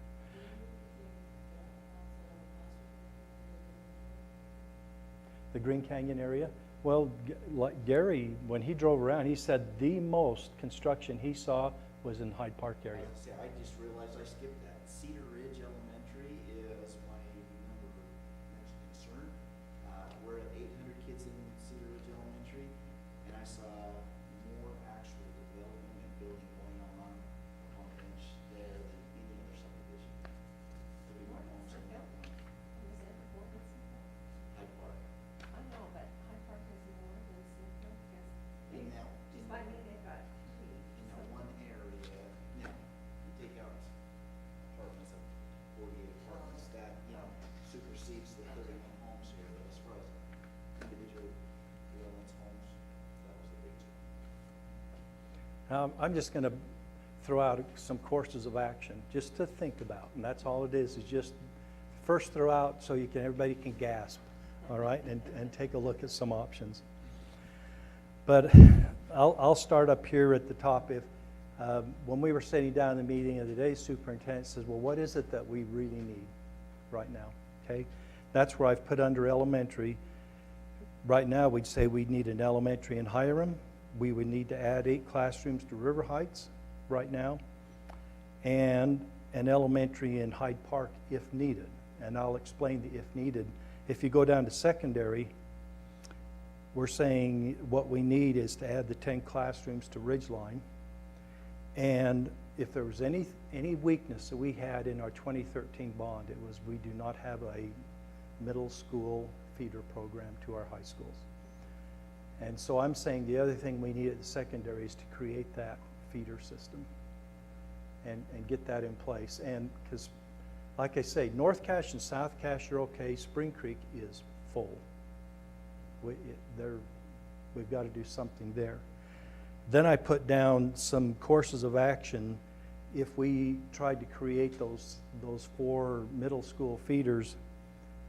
The Green Canyon area? Well, like Gary, when he drove around, he said the most construction he saw was in Hyde Park area. I just realized I skipped that. Cedar Ridge Elementary is my next concern. We're at 800 kids in Cedar Ridge Elementary, and I saw more actual I'm just going to throw out some courses of action, just to think about, and that's all it is just first throw out so everybody can gasp, all right, and take a look at some options. But I'll start up here at the top. When we were sitting down in the meeting of the day, superintendent says, well, what is it that we really need right now? Okay, that's where I've put under elementary. Right now, we'd say we need an elementary in Hiram. We would need to add 8 classrooms to River Heights right now, and an elementary in Hyde Park if needed. And I'll explain the if needed. If you go down to secondary, we're saying what we need is to add the 10 classrooms to Ridgeline. And if there was any weakness that we had in our 2013 bond, it was we do not have a middle school feeder program to our high schools. And so I'm saying the other thing we need at the secondary is to create that feeder system and get that in place. And because, like I say, North Cache and South Cache are okay. Spring Creek is full. We've got to do something there. Then I put down some courses of action. If we tried to create those 4 middle school feeders,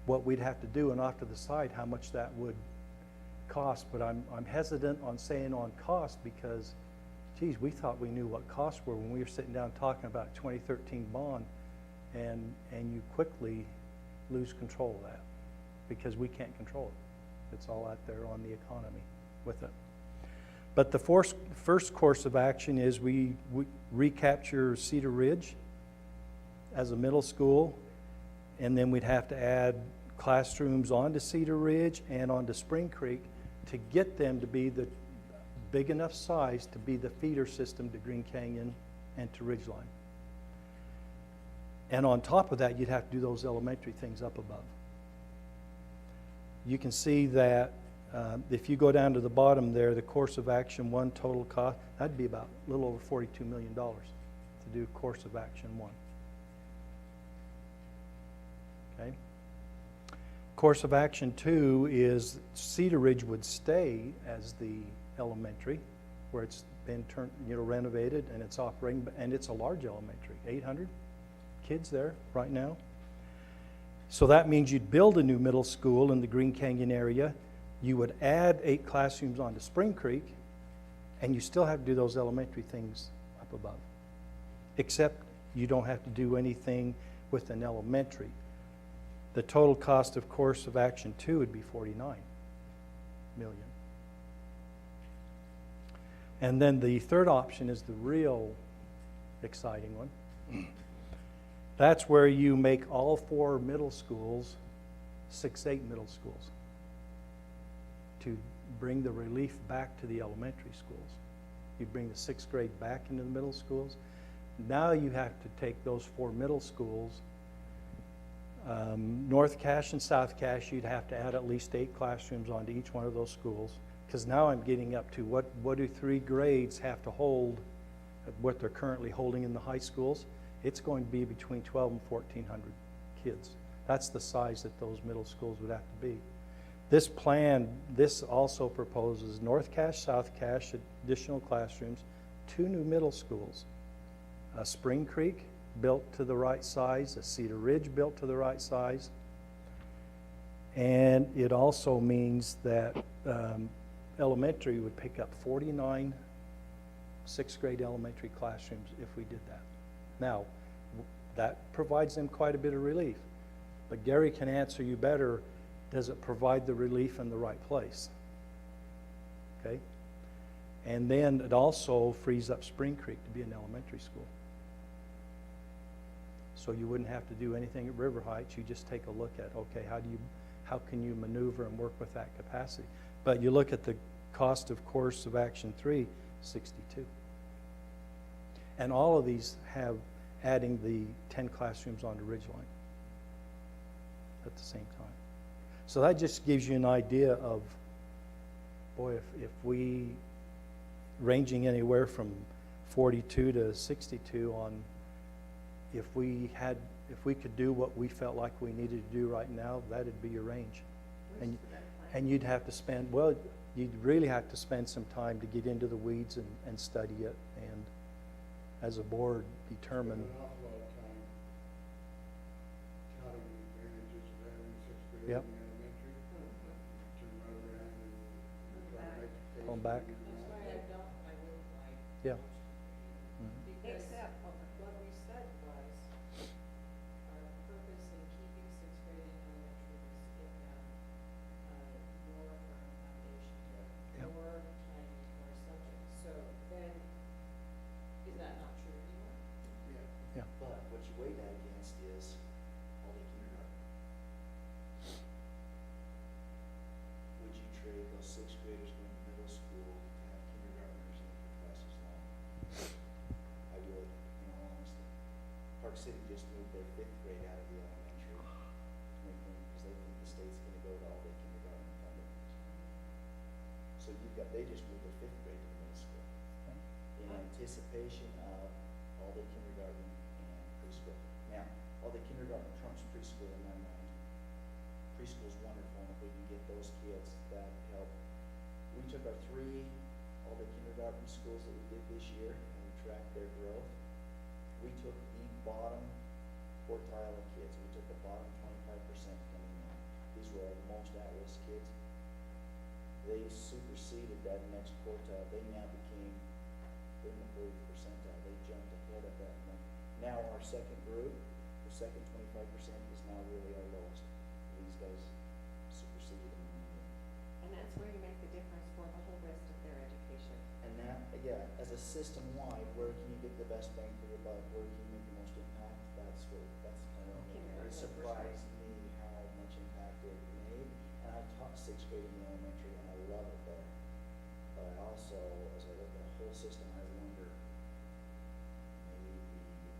what we'd have to do, and off to the side how much that would cost. But I'm hesitant on saying on cost because, geez, we thought we knew what costs were when we were sitting down talking about 2013 bond, and you quickly lose control of that because we can't control it. It's all out there on the economy with it. But the first course of action is we recapture Cedar Ridge as a middle school, and then we'd have to add classrooms onto Cedar Ridge and onto Spring Creek to get them to be the big enough size to be the feeder system to Green Canyon and to Ridgeline. And on top of that, you'd have to do those elementary things up above. You can see that if you go down to the bottom there, the course of action 1 total cost, that'd be about a little over $42 million to do course of action 1. Okay. Course of action 2 is Cedar Ridge would stay as the elementary, where it's been renovated and it's operating, and it's a large elementary, 800 kids there right now. So that means you'd build a new middle school in the Green Canyon area. You would add 8 classrooms onto Spring Creek, and you still have to do those elementary things up above. Except you don't have to do anything with an elementary. The total cost of course of action 2 would be $49 million. And then the third option is the real exciting one. That's where you make all 4 middle schools 6-8 middle schools to bring the relief back to the elementary schools. You bring the 6th grade back into the middle schools. Now you have to take those 4 middle schools, North Cache and South Cache, you'd have to add at least 8 classrooms onto each one of those schools. Because now I'm getting up to what do 3 grades have to hold at what they're currently holding in the high schools? It's going to be between 12 and 1,400 kids. That's the size that those middle schools would have to be. This plan, this also proposes North Cache, South Cache, additional classrooms, 2 new middle schools. A Spring Creek built to the right size, a Cedar Ridge built to the right size. And it also means that elementary would pick up 49 6th grade elementary classrooms if we did that. Now, that provides them quite a bit of relief. But Gary can answer you better, does it provide the relief in the right place? Okay? And then it also frees up Spring Creek to be an elementary school. So you wouldn't have to do anything at River Heights. You just take a look at, okay, how can you maneuver and work with that capacity? But you look at the cost of course of action 3, 62. And all of these have adding the 10 classrooms onto Ridgeline at the same time. So that just gives you an idea of, boy, if we, ranging anywhere from 42 to 62 on, if we could do what we felt like we needed to do right now, that'd be your range. And you'd have to spend, well, you'd really have to spend some time to get into the weeds and study it, and as a board, determine. Spend an awful lot of time touting the advantages of having sixth grade Yep. in the elementary. Turn right around and try to make the case. Going back. for That's you're why not. I wouldn't like. Yeah. Because Except, what we said was, our purpose in keeping sixth grade in elementary was to give them, more firm foundation, Yep. more time, more subjects. So then, is that not true anymore? Yeah. But what you weigh that against is all day kindergarten. Would you trade those sixth graders going to middle school to have kindergartners in for twice as long? I would, in all honesty. Park City just moved their fifth grade out of the elementary to make them, because they think the state's gonna go to all day kindergarten funding. So you've got, they just moved their fifth grade to the middle school in anticipation of all day kindergarten and preschool. Now, all day kindergarten trumps preschool in my mind. Preschool's wonderful, and if we can get those kids, that help. We took our 3 all day kindergarten schools that we did this year, and we tracked their growth. We took the bottom quartile of kids. We took the bottom 25% coming in. These were our most at-risk kids. They superseded that next quartile. They now became in the 40th percentile. They jumped ahead of that. Now our second group, the second 25% is now really our lowest. These guys superseded them. and that's where you make the difference for the whole rest of their education. And that, yeah, as a system-wide, where can you get the best bang for your buck? Where can you make the most impact? That's kind of, it surprised me how much impact it made. And I taught sixth grade in the elementary, and I love it there. But I also, as I look at the whole system, I wonder, maybe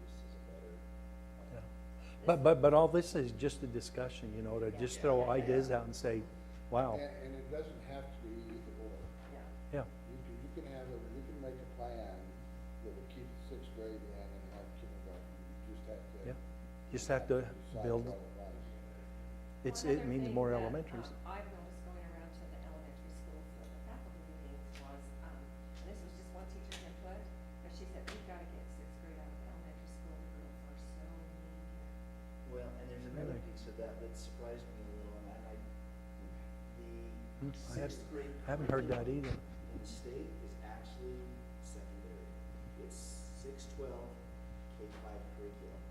this is a better. But all this is just a discussion, you know, to just throw ideas out and say, wow, And it doesn't have to be either or. Yeah. yeah, You can make a plan that would keep sixth grade in and have kindergarten. You just have to. yeah. Just have to decide build, what it was. it One other means thing more that, elementaries. I've noticed going around to the elementary school for the faculty meetings was, and this was just one teacher's input, but she said, we've gotta get sixth grade out of the elementary school, we grew for so many years. Well, and there's another Really? piece of that that surprised me a little, and Hmm, the I sixth grade. haven't heard that either. In the state is actually secondary. It's 6-12 K-5 curriculum.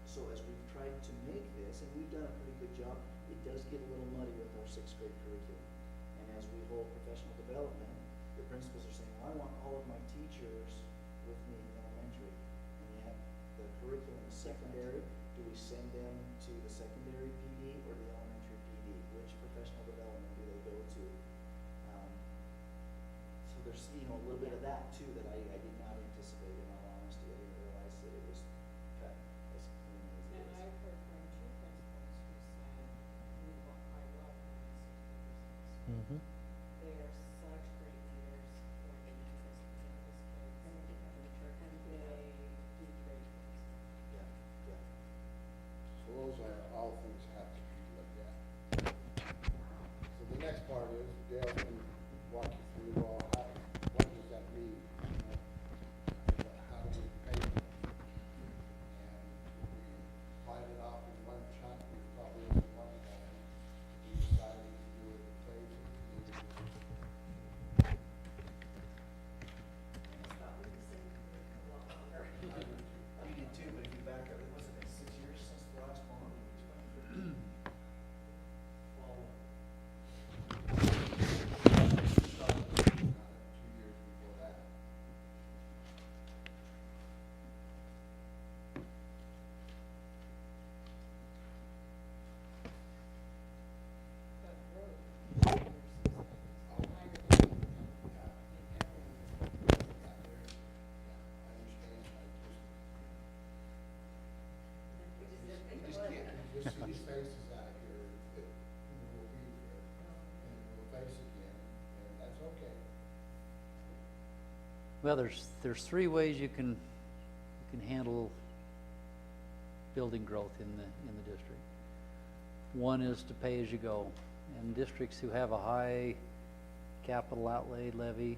So as we've tried to make this, and we've done a pretty good job, it does get a little muddy with our sixth grade curriculum. And as we hold professional development, the principals are saying, well, I want all of my teachers with me in elementary. And yet, the curriculum is secondary. Do we send them to the secondary PD or the elementary PD? Which professional development do they go to? So there's, a little bit of that too that I did not anticipate, in all honesty. I didn't realize that it was cut as clean as it And is. I've heard from 2 principals who said, I love my sixth graders. Mm-hmm. They are such great leaders for the youngest kids. And they become mature and They do great things. Yeah, yeah. So those are all things that have to be looked at. So the next part is Dale can walk you through, well, what does that mean? How do we pay them? And if we bite it off in one chunk, there's probably isn't money going. We decided to do it in phases. I thought we were saying a lot longer. We did too, but if you back up, it wasn't 6 years since the last one, 2015. Well, 2 years before that. But growth in your system is higher than in every. I understand, We just didn't think I it just was. can't, you just see these faces out here that will be here, and we'll face again, and that's okay. Well, there's 3 ways you can handle building growth in the district. One is to pay as you go, and districts who have a high capital outlay levy,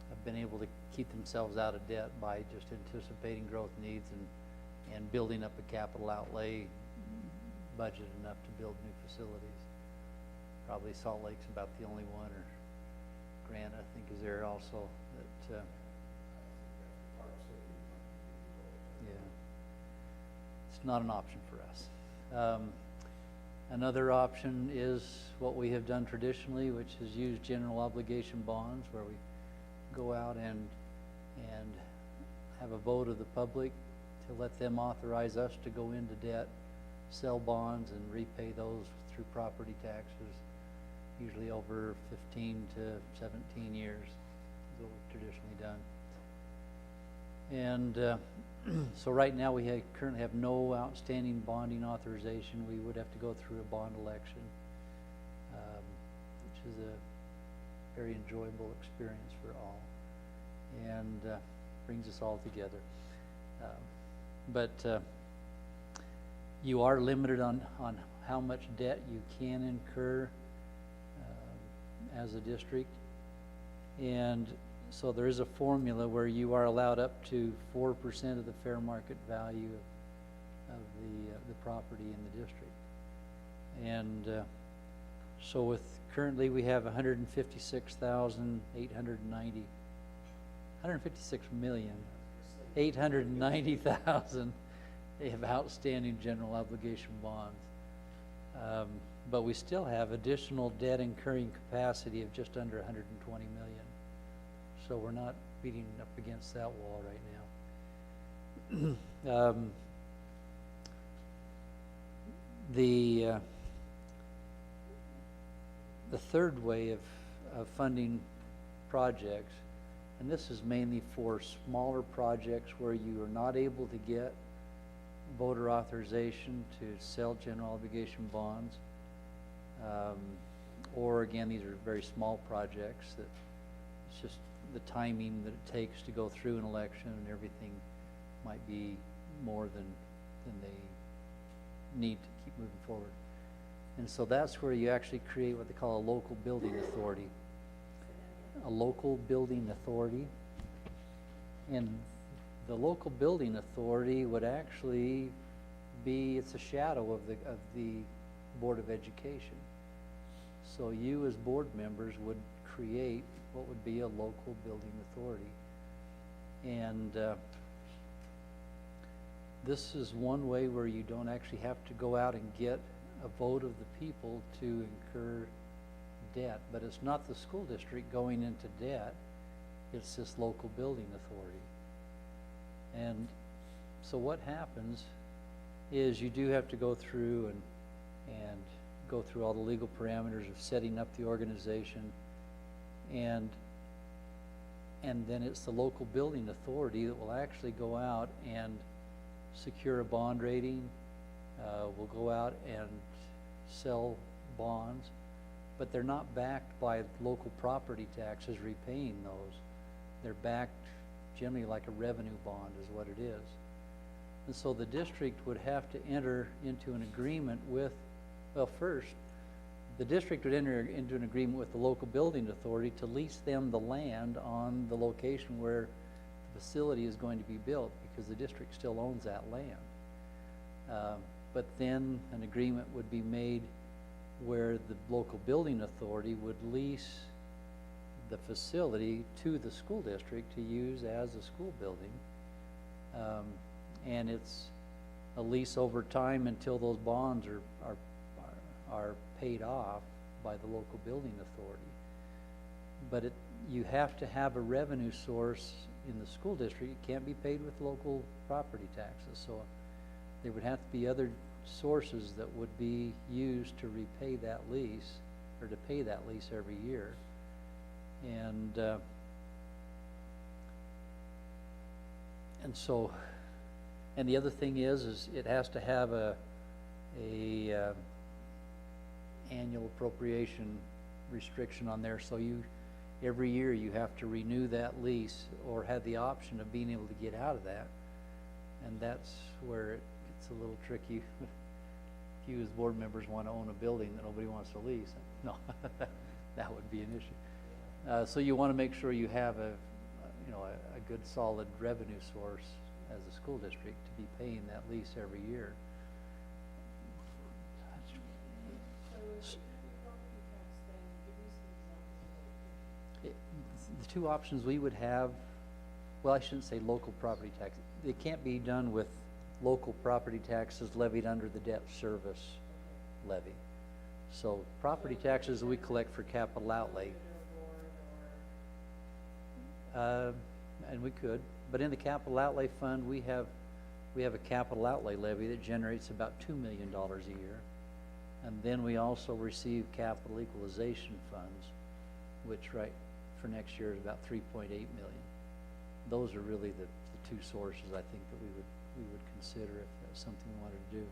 have been able to keep themselves out of debt by just anticipating growth needs and building up a capital outlay budget enough to build new facilities. Probably Salt Lake's about the only one, or Grant, I think, is there also that, yeah. It's not an option for us. Another option is what we have done traditionally, which is use general obligation bonds, where we go out and have a vote of the public to let them authorize us to go into debt, sell bonds, and repay those through property taxes, usually over 15 to 17 years is what we've traditionally done. And so right now we currently have no outstanding bonding authorization. We would have to go through a bond election, which is a very enjoyable experience for all, and brings us all together. But you are limited on how much debt you can incur as a district, and so there is a formula where you are allowed up to 4% of the fair market value of the property in the district. And so with currently we have 156,890,000 of outstanding general obligation bonds. But we still have additional debt incurring capacity of just under 120 million. So we're not beating up against that wall right now. The third way of funding projects, and this is mainly for smaller projects where you are not able to get voter authorization to sell general obligation bonds, or again, these are very small projects that it's just the timing that it takes to go through an election and everything might be more than they need to keep moving forward. And so that's where you actually create what they call a local building authority. A local building authority. And the local building authority would actually be, it's a shadow of the Board of Education. So you as board members would create what would be a local building authority. And this is one way where you don't actually have to go out and get a vote of the people to incur debt, but it's not the school district going into debt, it's this local building authority. And so what happens is you do have to go through and go through all the legal parameters of setting up the organization, and then it's the local building authority that will actually go out and secure a bond rating, will go out and sell bonds, but they're not backed by local property taxes repaying those. They're backed generally like a revenue bond is what it is. And so the district would have to enter into an agreement with, well, first, the district would enter into an agreement with the local building authority to lease them the land on the location where the facility is going to be built, because the district still owns that land. But then an agreement would be made where the local building authority would lease the facility to the school district to use as a school building. And it's a lease over time until those bonds are paid off by the local building authority. But you have to have a revenue source in the school district. It can't be paid with local property taxes. So there would have to be other sources that would be used to repay that lease, or to pay that lease every year. And so, and the other thing is it has to have a annual appropriation restriction on there. So every year you have to renew that lease or have the option of being able to get out of that. And that's where it gets a little tricky. If you as board members want to own a building that nobody wants to lease, no, that would be an issue. So you want to make sure you have a good solid revenue source as a school district to be paying that lease every year. So if you have your property tax, then give me some examples of what it The two options we would have, well, I shouldn't say local property tax. It can't be done with local property taxes levied under the debt service levy. So property taxes we collect for capital outlay. And we could, but in the capital outlay fund, we have a capital outlay levy that generates about $2 million a year. And then we also receive capital equalization funds, which for next year is about 3.8 million. Those are really the two sources I think that we would consider if that's something we wanted to do.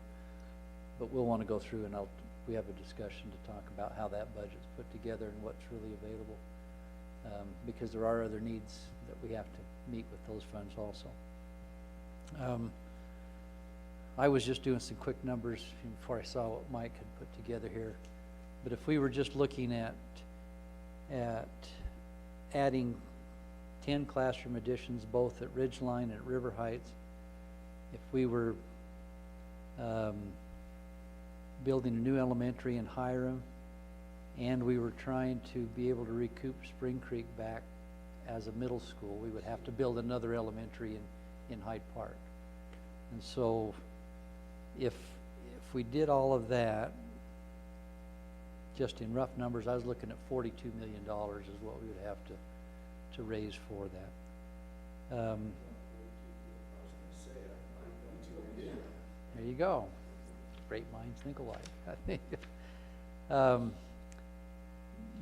But we'll want to go through and we have a discussion to talk about how that budget's put together and what's really available. Because there are other needs that we have to meet with those funds also. I was just doing some quick numbers before I saw what Mike had put together here. But if we were just looking at adding 10 classroom additions both at Ridgeline and at River Heights, if we were building a new elementary in Hiram, and we were trying to be able to recoup Spring Creek back as a middle school, we would have to build another elementary in Hyde Park. And so if we did all of that, just in rough numbers, I was looking at $42 million is what we would have to raise for that. There you go. Great minds think alike, I think.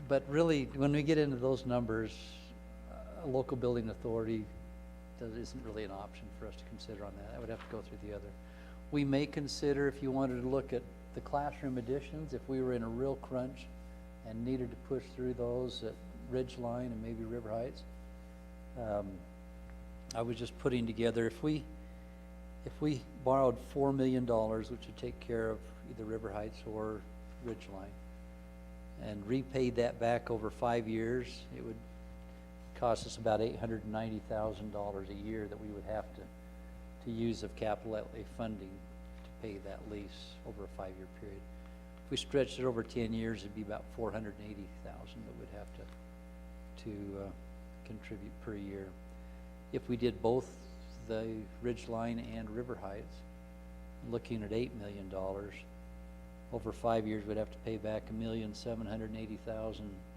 But really, when we get into those numbers, a local building authority isn't really an option for us to consider on that. I would have to go through the other. We may consider, if you wanted to look at the classroom additions, if we were in a real crunch and needed to push through those at Ridgeline and maybe River Heights. I was just putting together, if we borrowed $4 million, which would take care of either River Heights or Ridgeline, and repaid that back over 5 years, it would cost us about $890,000 a year that we would have to use of capital outlay funding to pay that lease over a 5-year period. If we stretched it over 10 years, it'd be about $480,000 that we'd have to contribute per year. If we did both the Ridgeline and River Heights, looking at $8 million, over 5 years, we'd have to pay back $1,780,000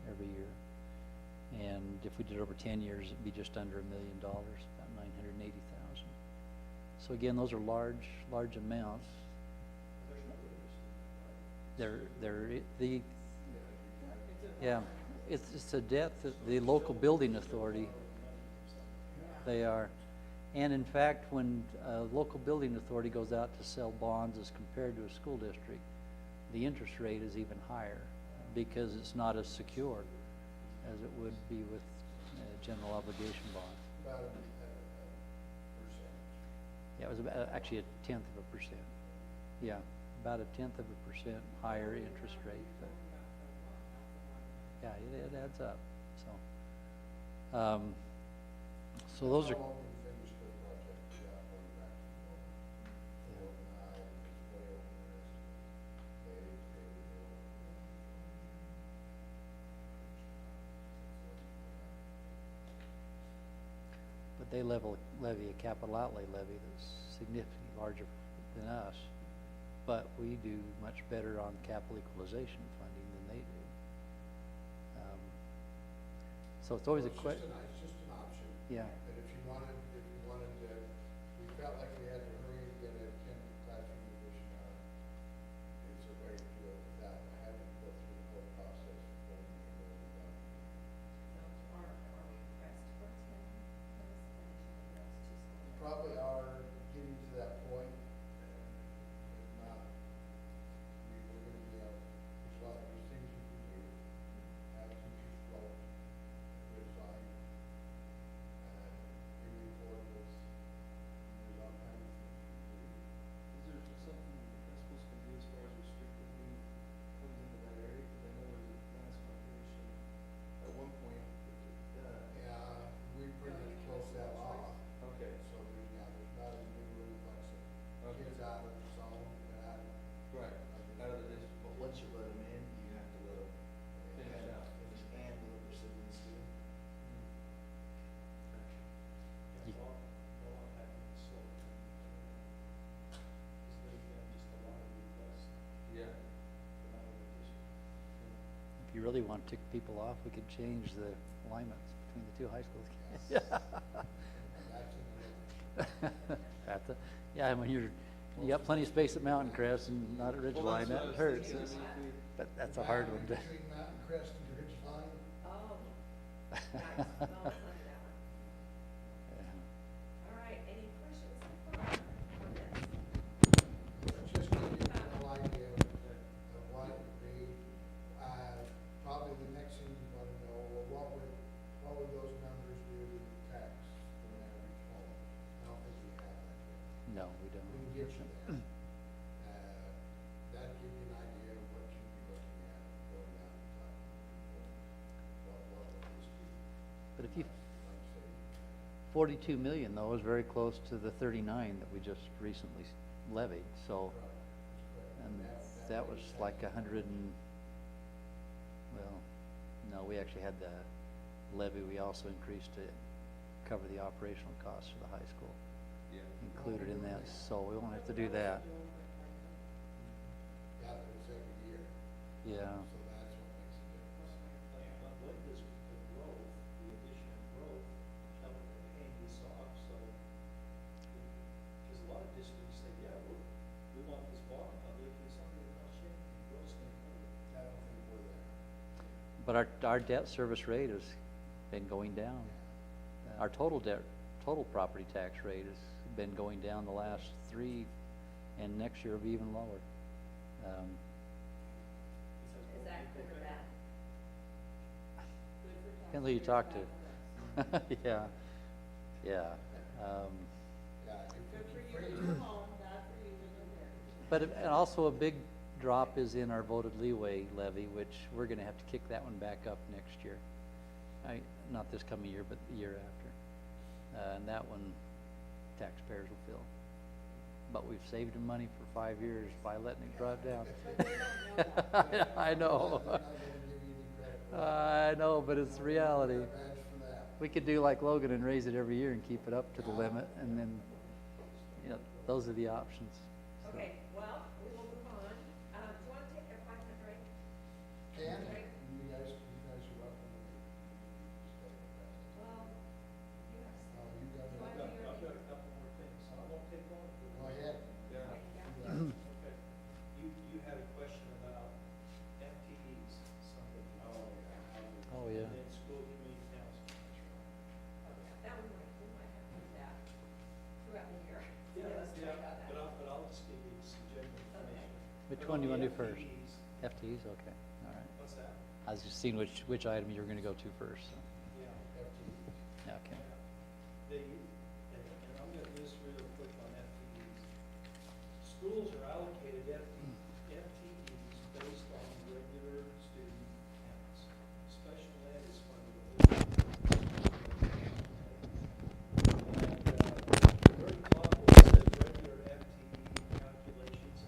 every year. And if we did it over 10 years, it'd be just under $1 million, about $980,000. So again, those are large amounts. It's a debt that the local building authority, they are. And in fact, when a local building authority goes out to sell bonds as compared to a school district, the interest rate is even higher because it's not as secure as it would be with a general obligation bond. About a percent. Yeah, it was about, actually 1/10%. Yeah, about 1/10% higher interest rate, but yeah, it adds up. So those are. How long do you finish the project? Yeah, going back to the old eye, it's way over the rest of the day. But they levy a capital outlay levy that's significantly larger than us, but we do much better on capital equalization funding than they do. So it's always a question. It's just an option. Yeah. That if you wanted to, we felt like we had to hurry to get a 10 classroom addition on, it's a way to do it without having to go through the whole process of going to the building. Are we pressed for 10 additional girls to school? Probably are getting to that point, if not, we're gonna be, there's a lot of these things you can do, have teachers float, Ridgeline, and really want to tick people off, we could change the alignments between the two high schools. At the, yeah, when you got plenty of space at Mountain Crest and not at Ridgeline, that hurts. But that's a hard one to. Between Mountain Crest and Ridgeline. Oh, nice, well done, Alan. Yeah. All right, any questions so far on this? Let's just give you a general idea of what it would be. Probably the next thing you want to know, well, what would those numbers do to the tax for an average home? I don't think we have that yet. No, we don't. We can get you there. That'd give you an idea of what you'd be looking at going down and talking to people. What would this be? But if you, Like say, 42 million though is very close to the 39 that we just recently levied, so. And that was like 100 and, well, no, we actually had the levy, we also increased to cover the operational costs for the high school. Yeah. Included in that, so we won't have to do that. Yeah, but it's every year, Yeah, so that's what makes a difference. But when does the growth, the addition of growth, help paying this off, so, because a lot of districts say, yeah, we want this bond public, it's something that's not changing, growth's gonna cover it. I don't think we're there. but our debt service rate has been going down. Our total property tax rate has been going down the last 3, and next year will be even lower. Is that good or bad? Depends who you talk to. Yeah, yeah. Yeah, Good for you to come home, bad for you to live there. But and also a big drop is in our voted leeway levy, which we're gonna have to kick that one back up next year. Not this coming year, but the year after. And that one, taxpayers will feel. But we've saved them money for 5 years by letting it drop down. But they don't know that. I know. they're not gonna give you any credit for I know, but it's reality. that. Badge for that. We could do like Logan and raise it every year and keep it up to the limit, and then, you know, those are the options. So. Okay, well, we will move on. Do you want to take a 5-minute break? Can, Okay. you guys are welcome to stay with that. Well, you have to. You got Do I it. do your I've got a couple more things, I won't take long. Go ahead. Yeah. Okay, yeah. Okay. You had a question about FTEs, something. Oh, yeah. And then school community council. Oh, yeah, that we might have to do that throughout the year. Yeah, Let's yeah, talk about that. but I'll just give you some general information. Which But one do you on want to the do first? FTEs, FTEs, okay, all right. What's that? I was just seeing which item you were gonna go to first, so, Yeah. FTE. okay. And I'm gonna do this real quick on FTEs. Schools are allocated FTEs based on regular student counts. Special ed is funded a little and, very top where it says regular FTE calculations.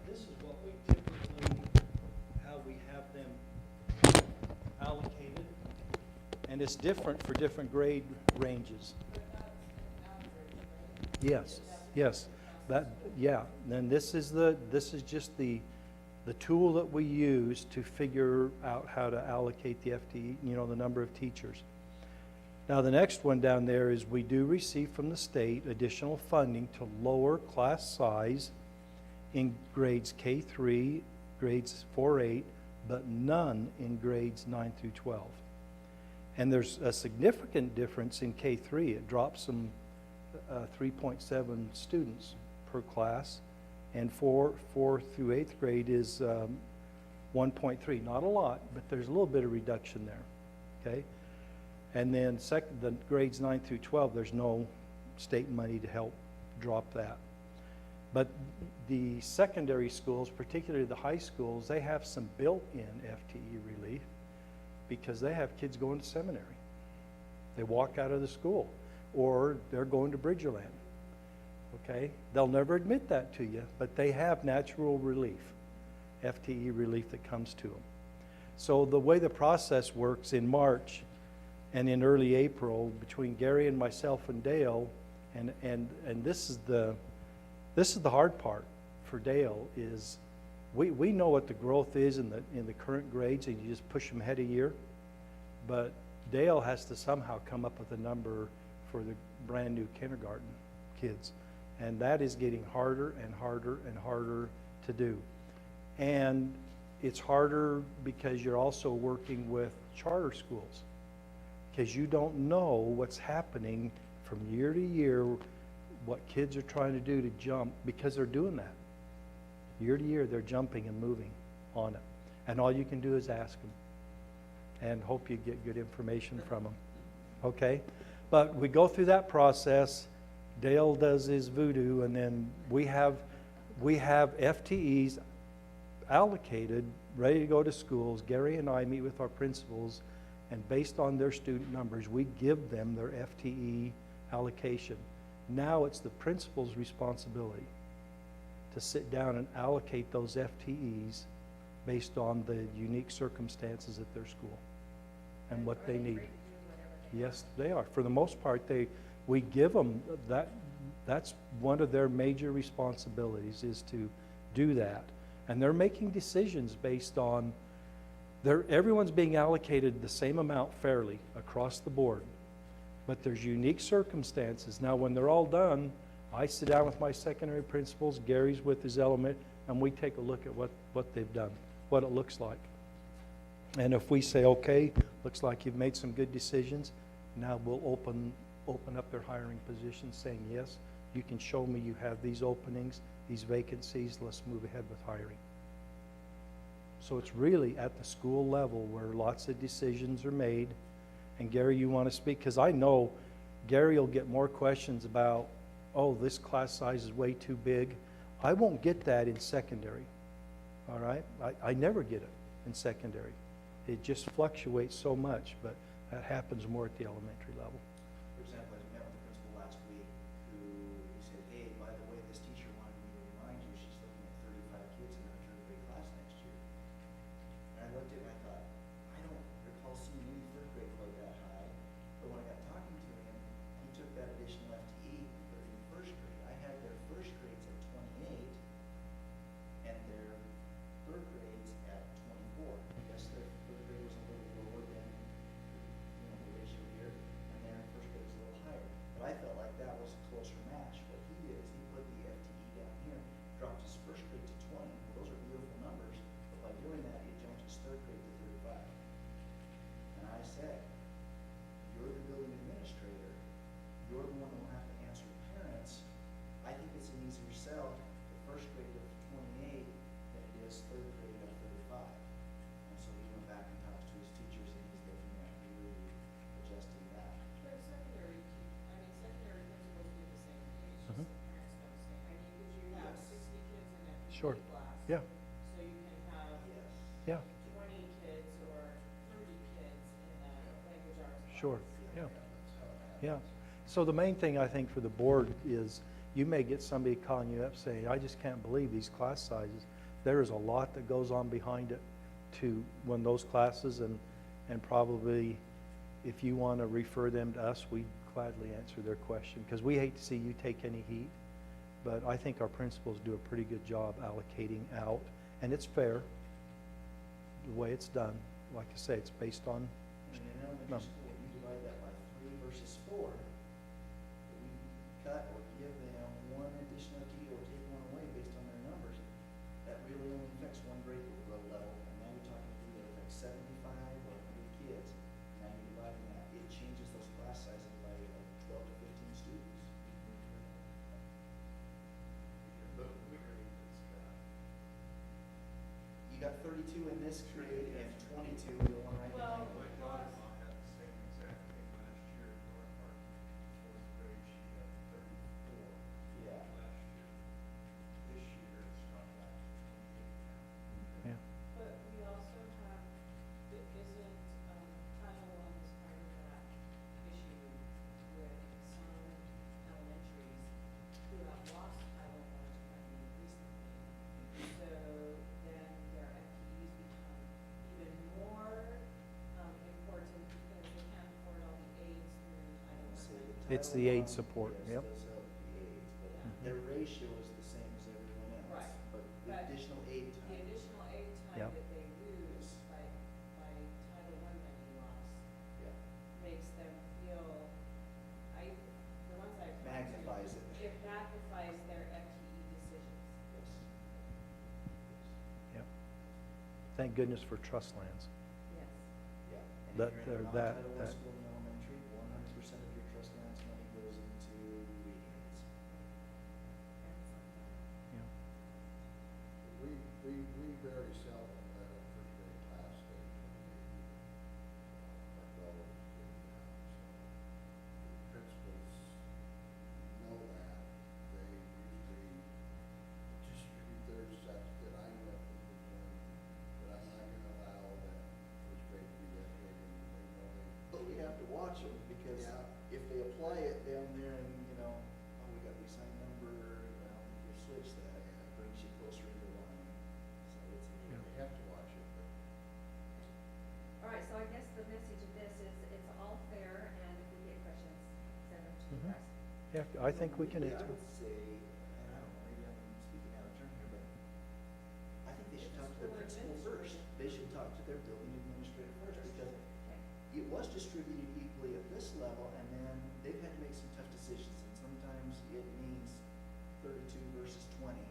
This is what we typically, how we have them allocated. And it's different for different grade ranges. Yes, yes, then this is just the tool that we use to figure out how to allocate the FTE, the number of teachers. Now, the next one down there is we do receive from the state additional funding to lower class size in grades K-3, grades 4-8, but none in grades 9 through 12. And there's a significant difference in K-3. It drops from 3.7 students per class, and 4 through 8th grade is 1.3. Not a lot, but there's a little bit of reduction there, okay? And then the grades 9 through 12, there's no state money to help drop that. But the secondary schools, particularly the high schools, they have some built-in FTE relief because they have kids going to seminary. They walk out of the school, or they're going to Bridgerland, okay? They'll never admit that to you, but they have natural relief, FTE relief that comes to them. So the way the process works in March and in early April, between Gary and myself and Dale, and this is the hard part for Dale, is we know what the growth is in the current grades, and you just push them ahead a year. But Dale has to somehow come up with a number for the brand-new kindergarten kids. And that is getting harder and harder and harder to do. And it's harder because you're also working with charter schools, because you don't know what's happening from year to year, what kids are trying to do to jump, because they're doing that. Year to year, they're jumping and moving on it. And all you can do is ask them and hope you get good information from them. Okay? But we go through that process. Dale does his voodoo, and then we have FTEs allocated, ready to go to schools. Gary and I meet with our principals, and based on their student numbers, we give them their FTE allocation. Now it's the principal's responsibility to sit down and allocate those FTEs based on the unique circumstances at their school and what they need. Yes, they are. For the most part, we give them that's one of their major responsibilities, is to do that. And they're making decisions based on everyone's being allocated the same amount fairly across the board. But there's unique circumstances. Now, when they're all done, I sit down with my secondary principals, Gary's with his element, and we take a look at what they've done, what it looks like. And if we say, okay, looks like you've made some good decisions, now we'll open up their hiring positions, saying, yes, you can show me you have these openings, these vacancies, let's move ahead with hiring. So it's really at the school level where lots of decisions are made. And Gary, you want to speak? Because I know Gary will get more questions about, oh, this class size is way too big. I won't get that in secondary, all right? I never get it in secondary. It just fluctuates so much, but that happens more at the elementary level. For example, I met with the principal last week who said, hey, by the way, this teacher wanted me to remind you she's looking at 35 kids in her third grade class next year. And I looked at it and I thought, I don't recall seeing any third grade quite that high. But when I got talking to him, he took that additional FTE and put it in first grade. I had their first grades at 28 and their third grades at 24. I guess their third grade was a little lower than the ratio here, and their first grade was a little higher. But I felt like that was a closer match. What he did is he put the FTE down here, dropped his first grade to 20. Well, those are beautiful numbers, but by doing that, he jumped his third grade to 35. And I said, you're the building administrator. You're the one that will have to answer to parents. I think it's an easier sell to first grade of 28 than it is third grade of 35. And so he went back and talked to his teachers, and he's looking at really adjusting that. But secondary principals do the same thing, it's just the parents don't say, I mean, because you have 60 kids in a Sure. class. Yeah, So you can have yeah, 20 kids or 30 kids in a language arts class. sure, yeah. Yeah. So the main thing I think for the board is you may get somebody calling you up saying, I just can't believe these class sizes. There is a lot that goes on behind it to when those classes, and probably if you want to refer them to us, we'd gladly answer their question, because we hate to see you take any heat. But I think our principals do a pretty good job allocating out, and it's fair the way it's done. Like I say, it's based on And in elementary No. school, you divide that by 3 versus 4. We cut or give them one additional FTE or take one away based on their numbers. That really only affects one grade level, and now you're talking to that affects 75 or 100 kids. Now you're dividing that, it changes those class sizes by like 12 to 15 students. You got 32 in this grade and 22 in the one right Well, behind it. plus, Yeah. yeah. but we also have, isn't, Title I is part of that issue with some elementaries who have lost Title I funding recently. So then their FTEs become even more, important because they can't afford all the aids through Title I. funding. It's the aid support, Yes, yep. does help the aids, but Yeah. their ratio is the same as everyone else. Right. But the But additional aid The time. Thank goodness for trust lands. Yes. Yeah. And That- if you're in a that- non-Title I that- school in elementary, 100% of your trust lands money goes into reading aids. Yeah. We very seldom let a first grade class stay our goal is getting down, so the principals know that. They usually distribute theirs such that I know if that I'm not gonna allow that first grade to be that big, and they know But we have to watch them, because Yeah. if they apply it down there and, oh, we got the assigned number, I don't think you switch that, it brings you closer to the line. So it's, they have to watch it, but All right, so I guess the message of this is it's all fair, and if we get questions, send them to Mhm. us. Yeah, I think we can Really, answer. I would say, and I don't know, maybe I'm speaking out of turn here, but I think they should talk to their principal first. They should talk to their building administrator first, because Okay. it was distributed equally at this level, and then they've had to make some tough decisions, and sometimes it means 32 versus 20.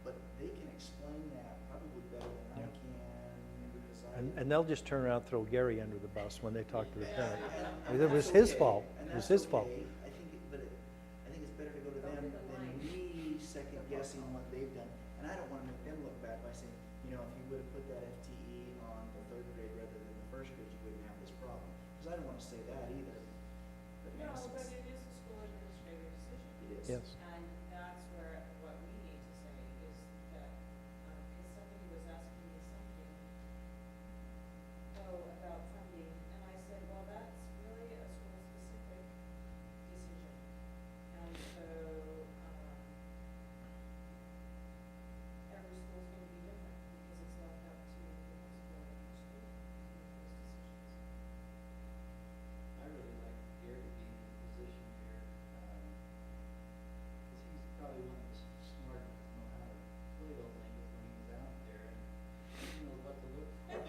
But they can explain that probably better than I Yeah. can, because I. And they'll just turn around and throw Gary under the bus when they talk to the parent. And It was that's his okay, fault. and It was that's his fault. okay. I think it's better to go to Go them to the than line. me second guessing what they've done. And I don't wanna make them look bad by saying, if you would've put that FTE on the third grade rather than the first grade, you wouldn't have this problem. Cause I don't wanna say that either. But in No, but essence, it is a school administrator decision. it is. Yes. And that's where, what we need to say is that, because somebody was asking me something, about funding, and I said, well, that's really a school-specific decision. And so, every school's gonna be different, because it's left up to the principal and the school to make those decisions. I really like Gary being in position here, because he's probably one of the smartest, know how to play those angles when he's out there, and he knows what to look for.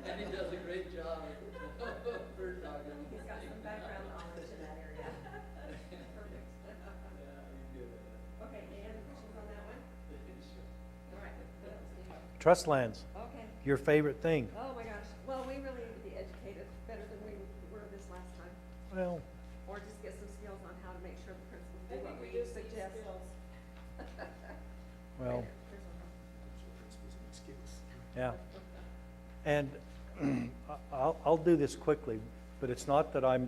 And he does a great job of bird dogging. He's got some background knowledge in that area. Perfect. Yeah, he's good at it. Okay, any other questions on that one? Sure. All right, what else do you have? Trust lands, Okay. your favorite thing. Oh, my gosh. Well, we really need to be educated better than we were this last time. Well, Or just get some skills on how to make sure the principals I do what think we we just need suggest. skills. well, Here's one. So principals need skills. yeah. And I'll do this quickly, but it's not that I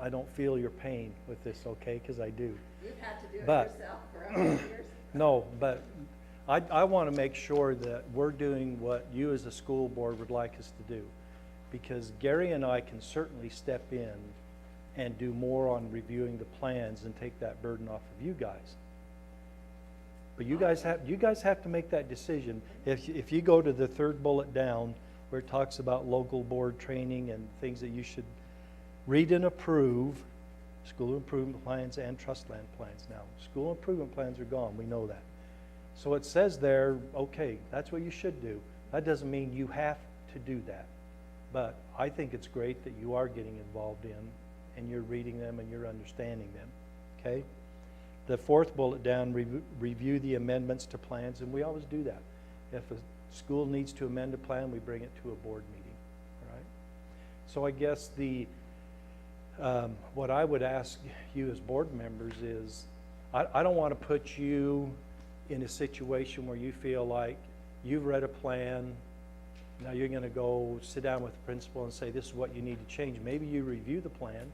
don't feel your pain with this, okay, because I do. You've had to do it But- yourself for how many years? No, but I want to make sure that we're doing what you as a school board would like us to do. Because Gary and I can certainly step in and do more on reviewing the plans and take that burden off of you guys. But you guys have to make that decision. If you go to the third bullet down, where it talks about local board training and things that you should read and approve, school improvement plans and trust land plans. Now, school improvement plans are gone, we know that. So it says there, okay, that's what you should do. That doesn't mean you have to do that. But I think it's great that you are getting involved in, and you're reading them and you're understanding them, okay? The fourth bullet down, review the amendments to plans, and we always do that. If a school needs to amend a plan, we bring it to a board meeting, all right? So I guess what I would ask you as board members is, I don't want to put you in a situation where you feel like you've read a plan, now you're going to go sit down with the principal and say, this is what you need to change. Maybe you review the plan,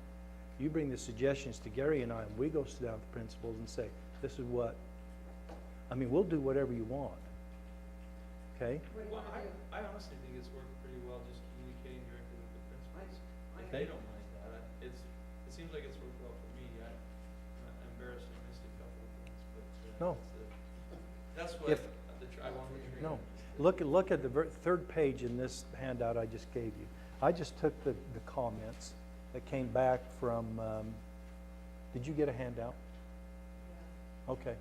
you bring the suggestions to Gary and I, and we go sit down with the principals and say, this is what, we'll do whatever you want, okay? What do you Well, want to do? I honestly think it's worked pretty well just communicating directly with the principals. I If agree. they don't mind that, it seems like it's worked well for me. I'm embarrassed I missed a couple of things, but, No. that's what If- I wanted to. No, look at the third page in this handout I just gave you. I just took the comments that came back from, did you get a handout? Okay.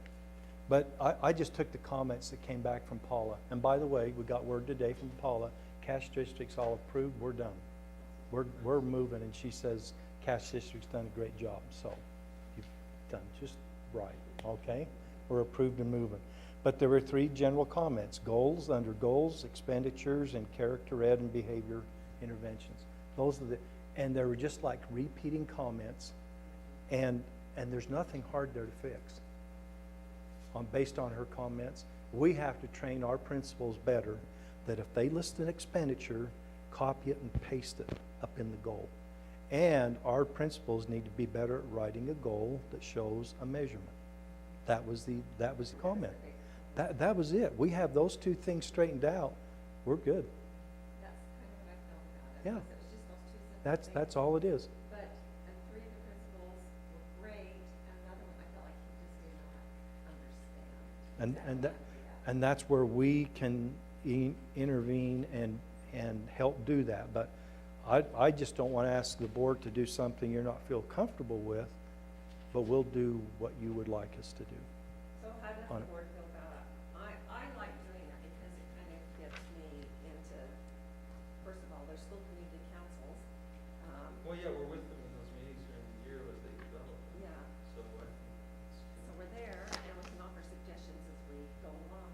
But I just took the comments that came back from Paula. And by the way, we got word today from Paula, Cash District's all approved, we're done. We're moving, and she says Cash District's done a great job, so you've done just right, okay? We're approved and moving. But there were three general comments: goals, under goals, expenditures, and character ed and behavior interventions. Those are the, and they were just like repeating comments, and there's nothing hard there to fix. Based on her comments, we have to train our principals better, that if they list an expenditure, copy it and paste it up in the goal. And our principals need to be better at writing a goal that shows a measurement. That was the comment. That was it. We have those two things straightened out, we're good. That's kind of what I felt about it. Yeah. was It was just those two simple things. That's all it is. But, and three of the principals were great, and another one, I felt like he just did not understand. And that's where we can intervene and help do that. But I just don't want to ask the board to do something you're not feel comfortable with, but we'll do what you would like us to do. So how does On the it. board feel about it? I like doing that because it kind of gets me into, first of all, there's school community councils. Well, yeah, we're with them in those meetings during the year as they develop. Yeah, So I think it's good. so we're there and we can offer suggestions as we go along.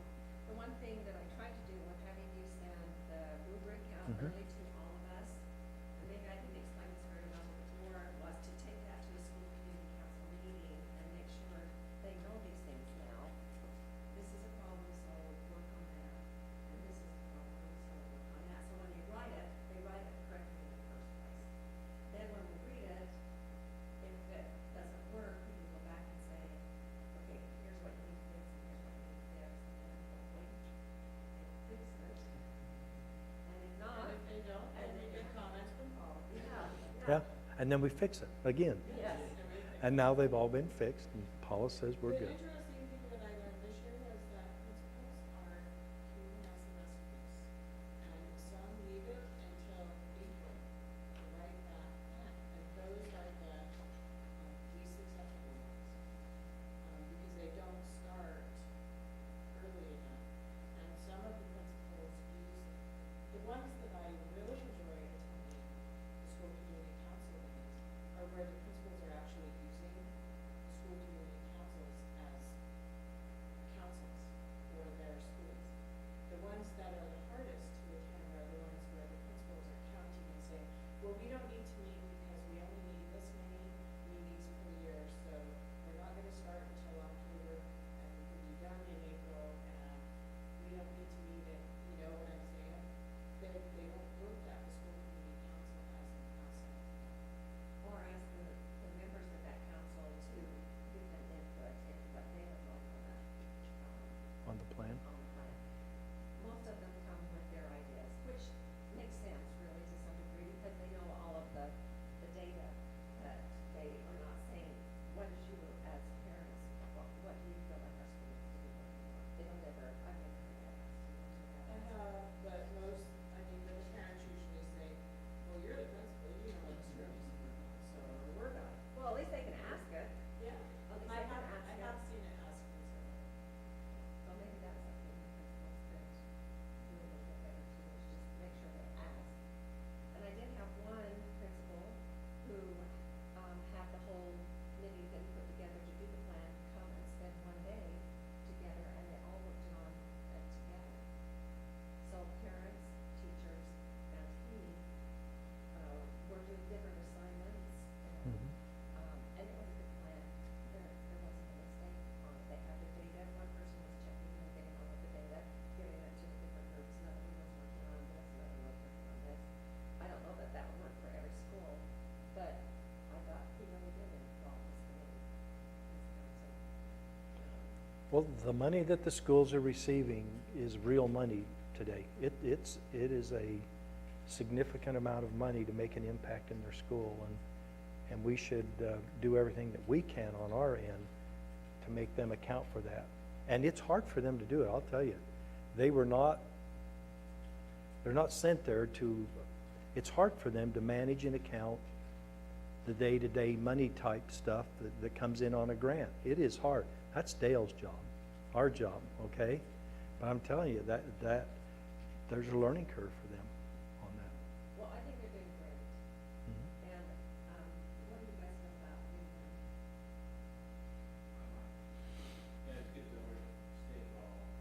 The one thing that I tried to do with having you send the rubric out Mhm. early to all of us, and maybe I didn't explain this very well before, was to take that to a school community council meeting and make sure they know these things now. This is a problem, so work on that, and this is a problem, so work on that. So when you write it, they write it correctly in the first place. Then when we read it, if it doesn't work, we can go back and say, okay, here's what you need to fix, and here's what you need to fix, and then hopefully they fix it. And if not, And if they don't, then they get comments from Paul. yeah. Yeah, and then we fix it again. Yes. And now they've all been fixed, and Paula says we're The good. interesting thing that I learned this year was that principals are keeping us the recipes. And some leave it until April to write that, and those are the least acceptable ones. Because they don't start early enough. And some of the principals use, the ones that I really enjoy attending, the school community council meetings, are where the principals are actually using the school community councils as councils for their schools. The ones that are the hardest to attend are the ones where the principals are counting and saying, well, we don't need to meet because we only need this many meetings per year, so we're not gonna start until October, and we can be done in April, and we don't need to meet it, you know what I'm saying? They don't look at the school community council as an asset. Or ask the members of that council to give them input into what they would like On the plan? on the plan. Most of them come with their ideas, which makes sense really to some degree because they know all of the data that they are not saying, what is you as parents, what do you feel like our school needs to be working on? They don't ever, I've never heard that asked. I have, but most, I mean, the parents usually say, well, you're the principal, you know what the students are, so we're not. Well, at least they can ask it. Yeah, At least I they can have, ask I it. have seen it asked before. So maybe that's something the principals could do a little bit better too, is just make sure they ask. And I did have one principal who, had the whole committee that he put together to do the plan come and spend one day together, and they all worked on it together. So parents, teachers, and he, were doing different assignments, and, Mhm. and it was a good plan. There wasn't a mistake on it. They had the data, one person was checking and getting all of the data, giving it to the different groups, another one was working on this, another one was working on this. I don't know that that would work for every school, but I thought he really did involve this committee, this council. Well, the money that the schools are receiving is real money today. It is a significant amount of money to make an impact in their school, and we should do everything that we can on our end to make them account for that. And it's hard for them to do it, I'll tell you. They're not sent there to, it's hard for them to manage and account the day-to-day money type stuff that comes in on a grant. It is hard. That's Dale's job, our job, okay? But I'm telling you, that there's a learning curve for them on that. Well, I think they're doing great. Mhm. And, what do you guys feel about doing that? Yeah, it's good that we're staying involved.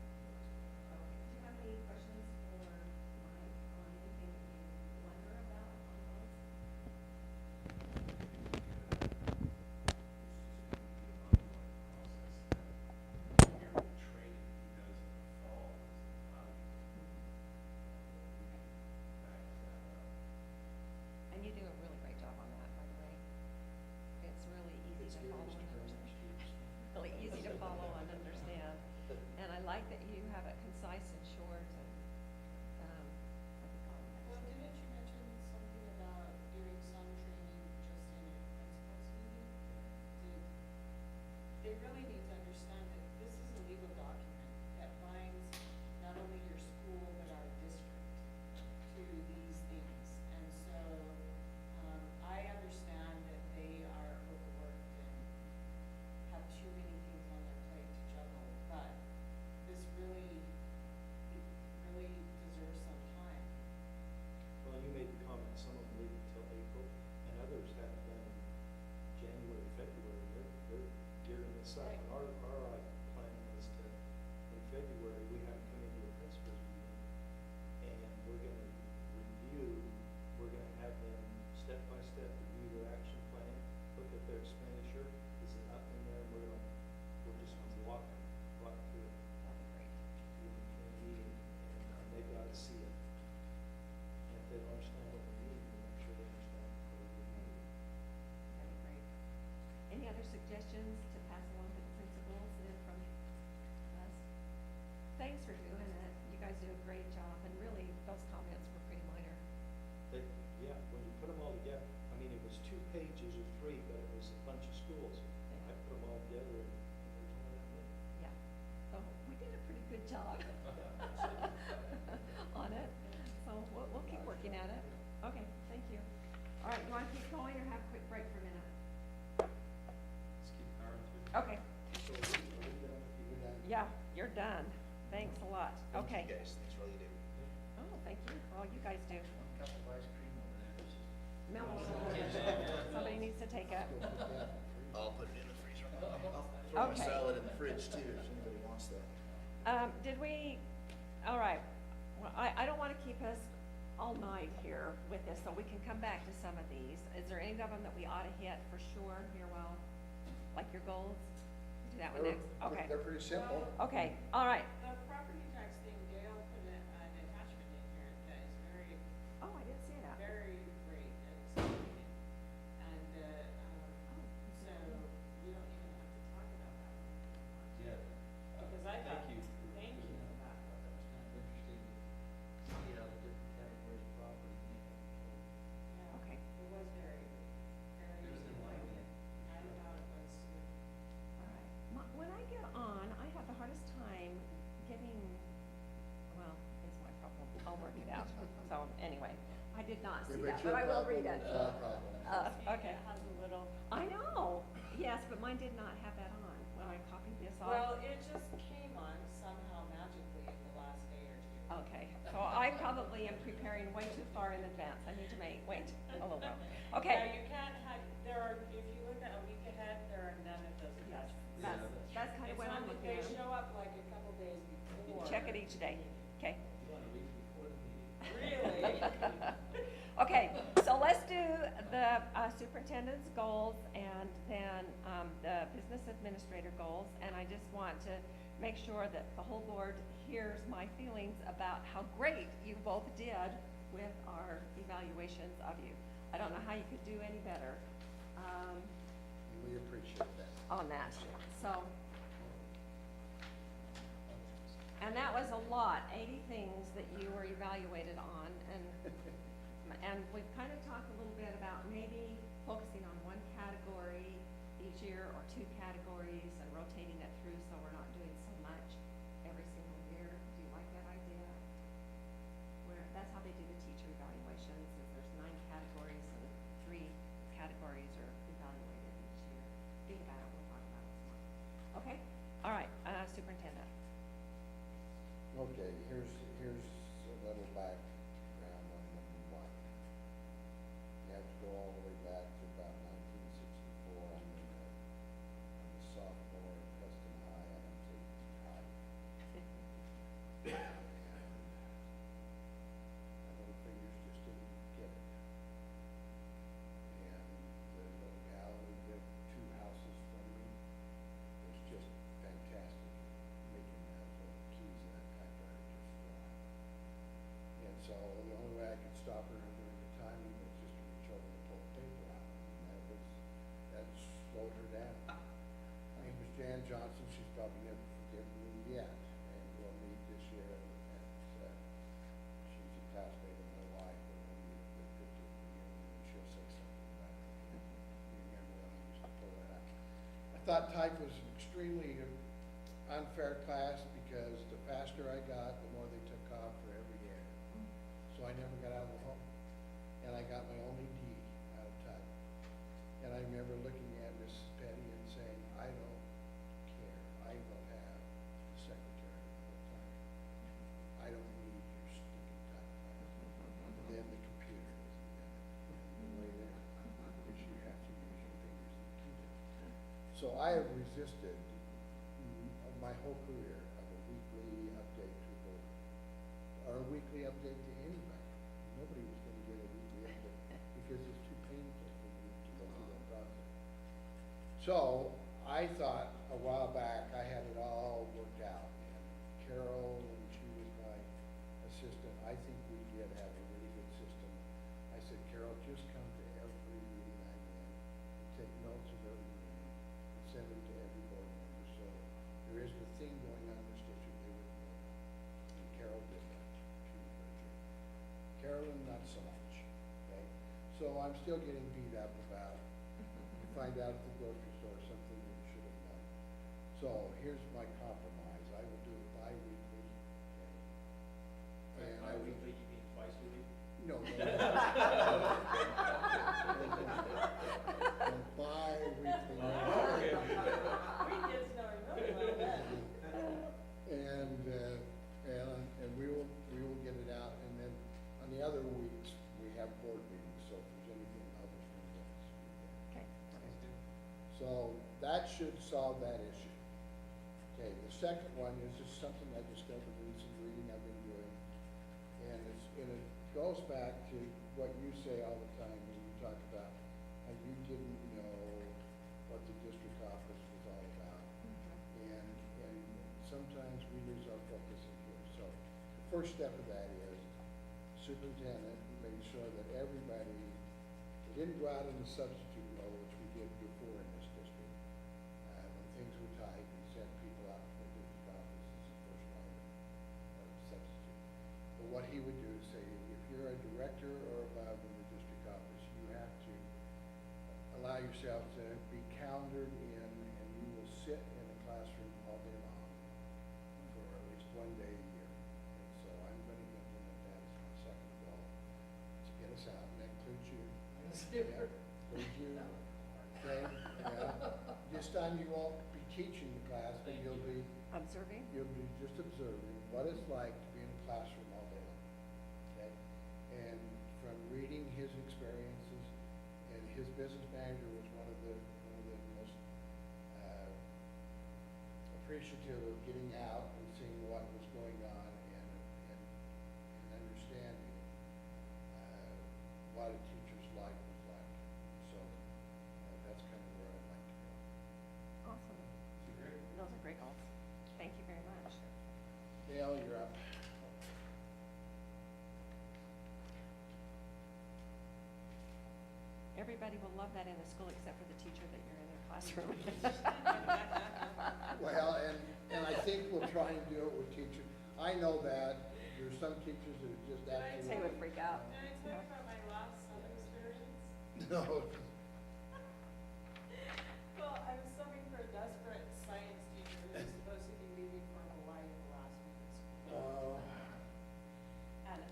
do a great job, and really, those comments were pretty minor. Yeah, when you put them all together, I mean, it was 2 pages or 3, but it was a bunch of schools. I put them all together and there's only that many. Yeah, so we did a pretty good job on it, so we'll keep working at it. Okay, thank you. All right, you wanna keep going or have a quick break for a minute? Let's keep powering through. Okay, So you're done? yeah, you're done. Thanks a lot. Okay. Thank you guys, thanks for all you do. Oh, thank you for all you guys do. One cup of ice cream over there, it's just. Mellow. Somebody needs to take it. I'll put it in the freezer. I'll throw my Okay. salad in the fridge too, if anybody wants that. Did we, all right, well, I don't wanna keep us all night here with this, so we can come back to some of these. Is there any of them that we ought to hit for sure here, well, like your goals? Do that one next, okay. They're pretty simple. Okay, all right. The property tax thing, Gail put an attachment in here that is very, Oh, I didn't see that. very great and exciting. And, so you don't even have to talk about that one. Yeah. Because I thought, Thank you. thank you for that. I thought that was kind of interesting to see how the different categories of property make up. Yeah, Okay. it was very, very. It was enlightening. I thought it was too. All right. When I get on, I have the hardest time getting, well, it's my problem. I'll work it out. So anyway, I did not see If that, it's but your I will problem, read it. it's our problem. Okay. It has a little. I know, yes, but mine did not have that on when I copied this off. Well, it just came on somehow magically in the last day or two. Okay, so I probably am preparing way too far in advance. I need to wait a little while. Okay. Yeah, you can't have, there are, if you look at a week ahead, there are none of those attachments. That's kind of what I'm looking They at. show up like a couple days before. Check it each day, okay? You want a week before the meeting? Really? Okay, so let's do the superintendent's goals and then the business administrator goals. And I just want to make sure that the whole board hears my feelings about how great you both did with our evaluations of you. I don't know how you could do any better We appreciate that. on that, so. And that was a lot, 80 things that you were evaluated on, and we've kind of talked a little bit about maybe focusing on one category each year or 2 categories and rotating it through so we're not doing so much every single year. Do you like that idea? Where, that's how they do the teacher evaluations, is there's 9 categories and 3 categories are evaluated each year. Think about it, we'll talk about it some more. Okay, all right, superintendent. Okay, here's a little background on number 1. You have to go all the way back to about 1964. I'm a sophomore at Preston High, and I'm taking high. And my little fingers just didn't get it. And the little gal who lived 2 houses from me was just fantastic at making those keys and that typewriter just fly. And so the only way I could stop her during the timing was just to reach over and pull the paper out, and that slowed her down. Her name was Jan Johnson. She's probably never forgiven me yet, and will meet this year at, she's a classmate of my wife, and we'll meet at the 50th reunion, and she'll say something about it. You remember when I used to pull that out. I thought type was an extremely unfair class because the faster I got, the more they took off for every year. So I never got out of the home. And I got my only D out of type. And I remember looking at Mrs. Petty and saying, I don't care. I will have the secretary the whole time. I don't need your stinking type class. And then the computer was invented. The way there, because you have to use your fingers and the keyboard. So I have resisted my whole career of a weekly update to the board, or a weekly update to anybody. Nobody was gonna get a weekly update because it's too painful for me to go through that process. So I thought a while back I had it all worked out, and Carol, when she was my assistant, I think we did have a really good system. I said, Carol, just come to every meeting I'm in and take notes of every meeting and send them to every board member. So there isn't a thing going on in this district they wouldn't know. And Carol did that. so I'm still getting beat up about, you find out at the grocery store something that you should have done. So here's my compromise, I will do it bi-weekly, okay? And I will. Bi-weekly, you mean twice a week? No, no. Bi-weekly. We kids never know about that. And we will get it out, and then on the other weeks, we have board meetings, so if there's anything others from the office. Okay. So that should solve that issue. Okay, the second one is just something I discovered in some reading I've been doing, and it goes back to what you say all the time when you talk about how you didn't know what the district office was all about. And sometimes we lose our focus in here. So the first step of that is superintendent made sure that everybody, we didn't go out in the substitute role, which we did before in this district. When things were tight, we sent people out from the district office as a first line of substitute. But what he would do is say, if you're a director or above in the district office, you have to allow yourself to be calendared in, and you will sit in a classroom all day long for at least one day a year. And so I'm going to implement that as my second goal to get us out, and that includes you. Yeah, includes you. Okay, yeah. This time you won't be teaching the class, but you'll be just observing what it's like to be in a classroom all day long. Okay, and from reading his experiences, and his business manager was one of the most appreciative of getting out and seeing what was going on and understanding what a teacher's life was like. So that's kind of where I'd like to go. Awesome. Those are great goals. Thank you very much. Dale, you're up. Everybody will love that in the school except for the teacher that you're in their classroom. Well, and I think we'll try and do it with teachers. I know that there's some teachers that are just They absolutely. would freak out. Can I talk about my last sub experience? No. Well, I was subbing for a desperate science teacher who was supposed to be leaving for Hawaii the last week of school. And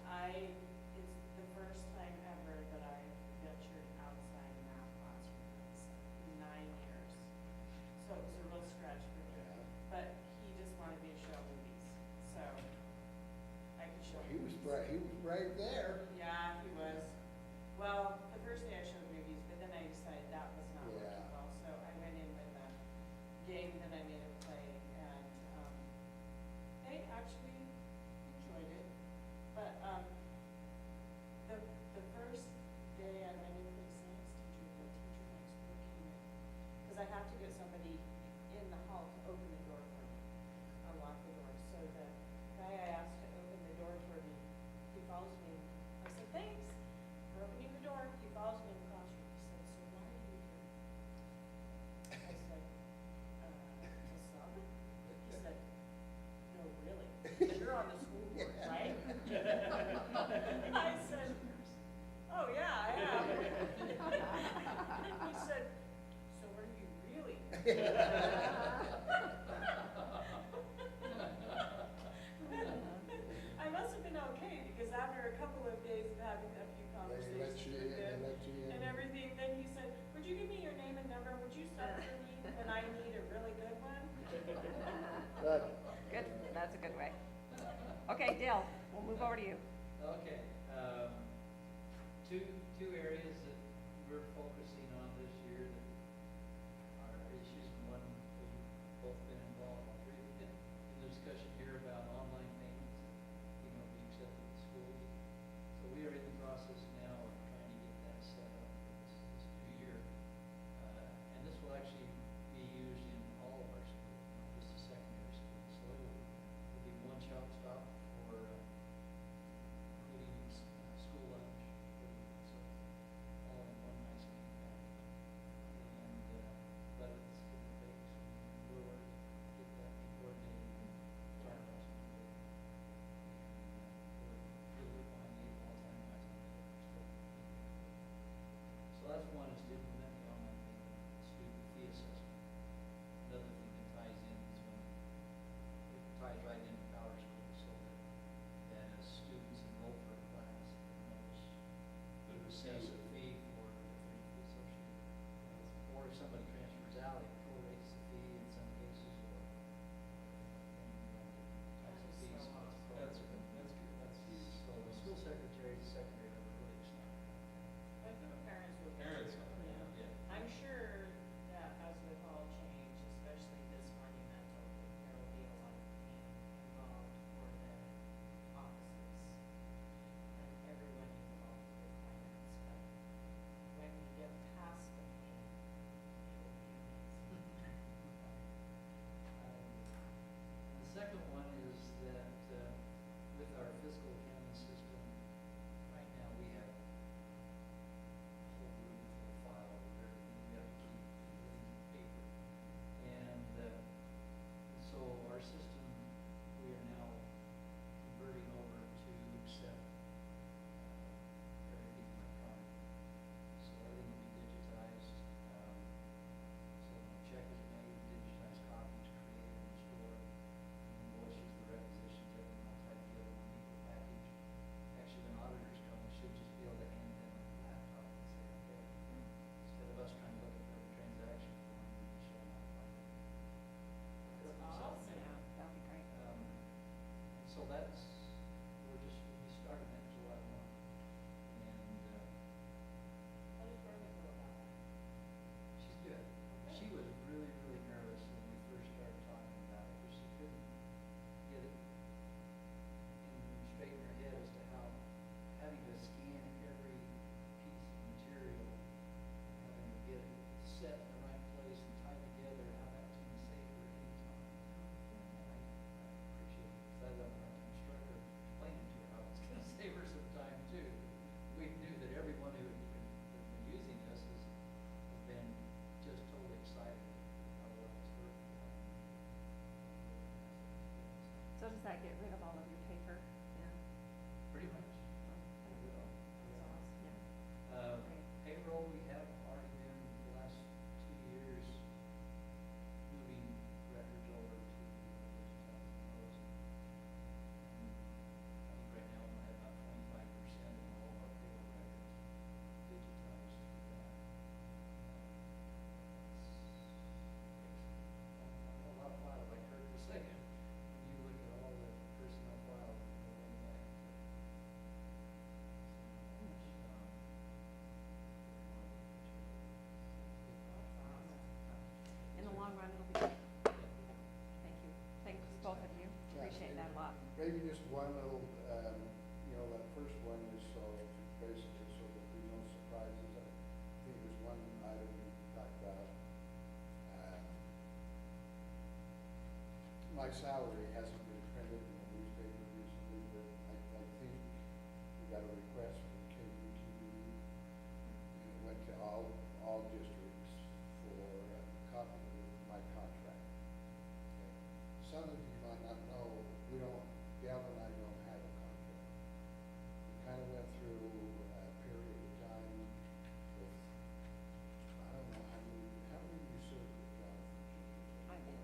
it's the first time ever that I ventured outside math classroom. It was 9 years. So it was a real stretch for me. Yeah. But he just wanted me to show movies, so I could show He was movies. he was right there. Yeah, he was. Well, the first day I showed movies, but then I decided that was not Yeah. working well, so I went in with a game that I made him play, and, they actually enjoyed it. But, the first day I went in for the science teacher, the teacher next door came in, because I have to get somebody in the hall to open the door for me, unlock the door. So the guy I asked to open the door for me, he follows me. I said, thanks for opening the door. He follows me in the classroom. He said, so why are you here? I said, to sub? He said, no, really? You're on the school board, right? I said, oh, yeah, I am. He said, so are you really? I must have been okay, because after a couple of days of having a few conversations with him and everything, then he said, would you give me your name and number, would you sub for me, and I need a really good one? Good. Good, that's a good way. Okay, Dale, we'll move over to you. Okay, two areas that we're focusing on this year that are issues, and one, we've both been involved, all three have been in the discussion here about online payments, being accepted in schools. So we are in the process now of trying to get that set up for this new year. And this will actually be used in all of our schools, not just the secondary schools. So it'll be one shop stop for, including school lunch, so all in one nice neat package. And, but it's gonna take some more work to get that coordinated. if somebody transfers out, it prorates the fee in some cases, or, types of fees. So it's That's prorated. good, that's good, that's huge. So the school secretary, the secondary level, really is not. I think parents will. Parents, Yeah. yeah. I'm sure that as with all change, especially this monumental, there will be a lot of pain involved for the offices and everyone involved with finance, but when we get past the pain, it will be amazing. The second one is that, with our fiscal accounting system, right now, we have a whole room full of files of everything we have to keep in paper. And so our system, we are now converting over to accept everything electronic. So everything will be digitized. So when a check is made, digitized copies created and stored. Invoices, the requisitions, everything all tied together in one equal package. Actually, when auditors come, we should just be able to hand them a laptop and say, okay, instead of us trying to look at every transaction form, we can show them how to find it. Look it up yourself. Awesome. Yeah, that'd be great. So that's, we're starting that July 1. And, How does Brenda feel about that? she's good. She was really, really nervous when we first started talking about it, because she couldn't get it straight in her head as to how having to scan every piece of material, having to get it set in the right place and tied together, how that was going to save her any time. And I appreciate it, because I love our instructor explaining to her how it's going to save her some time too. We knew that everyone who has been using this has been just totally excited how well it's working. So does that get rid of all of your paper? Yeah. Pretty much. That's awesome, yeah. Great. Payroll, we have already been, the last 2 years, moving records over to digitizing those. And I think right now we have about 25% of all of our payroll records digitized through that. Takes a lot of files, like Kurt was saying, when you look at all the personnel files that go way back to In the long run, it'll be great. Thank you. Thanks, both of you. Yeah, Appreciate that a lot. Maybe just one little, that first one is so, basically, so that there's no surprises. I think there's one item we talked about. My salary hasn't been printed in the newspaper recently, but I think we got a request from KUTV, and it went to all districts for a copy of my contract. Okay. Some of you might not know, Gail and I don't have a contract. We kind of went through a period of time with, I don't know how many you served with Jonathan? I did.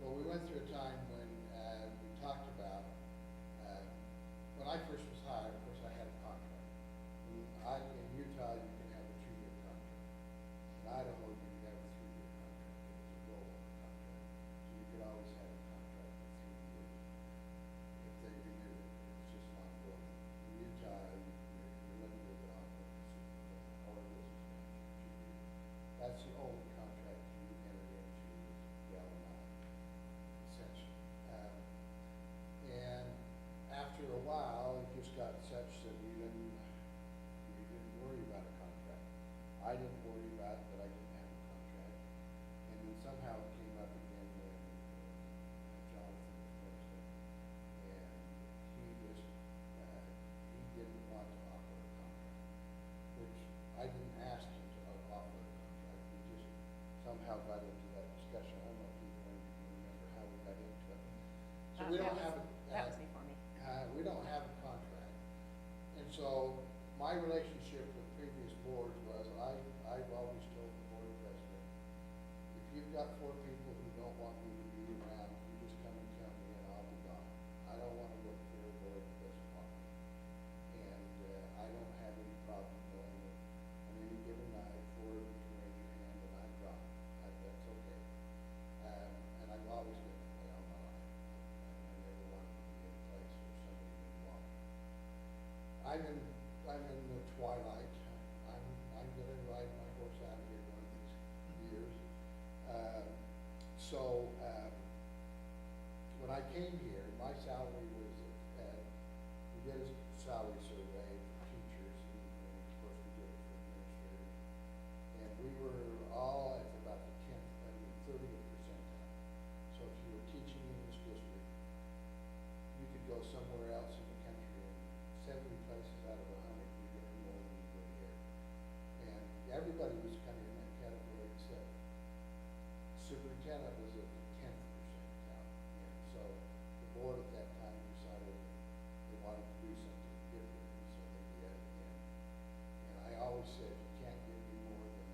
Well, we went through a time when we talked about, when I first was hired, of course, I had a contract. In Utah, you can have a 2-year contract. In Idaho, you can have a 3-year contract. It was a rollover contract. So you could always have a contract for 3 years. If they renewed it, it was just not going. In Utah, you're limited on what or this is 2 years. That's the only contract you entered into with Gail and I, essentially. And after a while, it just got such that we didn't worry about a contract. I didn't worry about that I didn't have a contract. And then somehow it came up again when Jonathan was president. And he didn't want to offer a contract, which I didn't ask him to offer a contract. We just somehow got into that discussion. I don't know if you remember how we got into it. So we don't have a. That was before me. We don't have a contract. And so my relationship with previous boards was, I've always told the board president, if you've got 4 people who don't want me to be around, you just come and tell me and I'll be gone. I don't want to work for a board that doesn't want me. And I don't have any problem knowing that on any given night, 4 of you can raise your I'm in the twilight. I'm gonna ride my horse out of here one of these years. When I came here, my salary was we did a salary survey for teachers, and of course we did it for administrators. And we were all at about the 30th percentile. So if you were teaching in this district, you could go somewhere else in the country, and 70 places out of 100, you get more than you would here. And everybody was kind of in that category except superintendent was at the 10th percentile. And so the board at that time decided they wanted to do something different, and so they did. And I always said you can't give me more than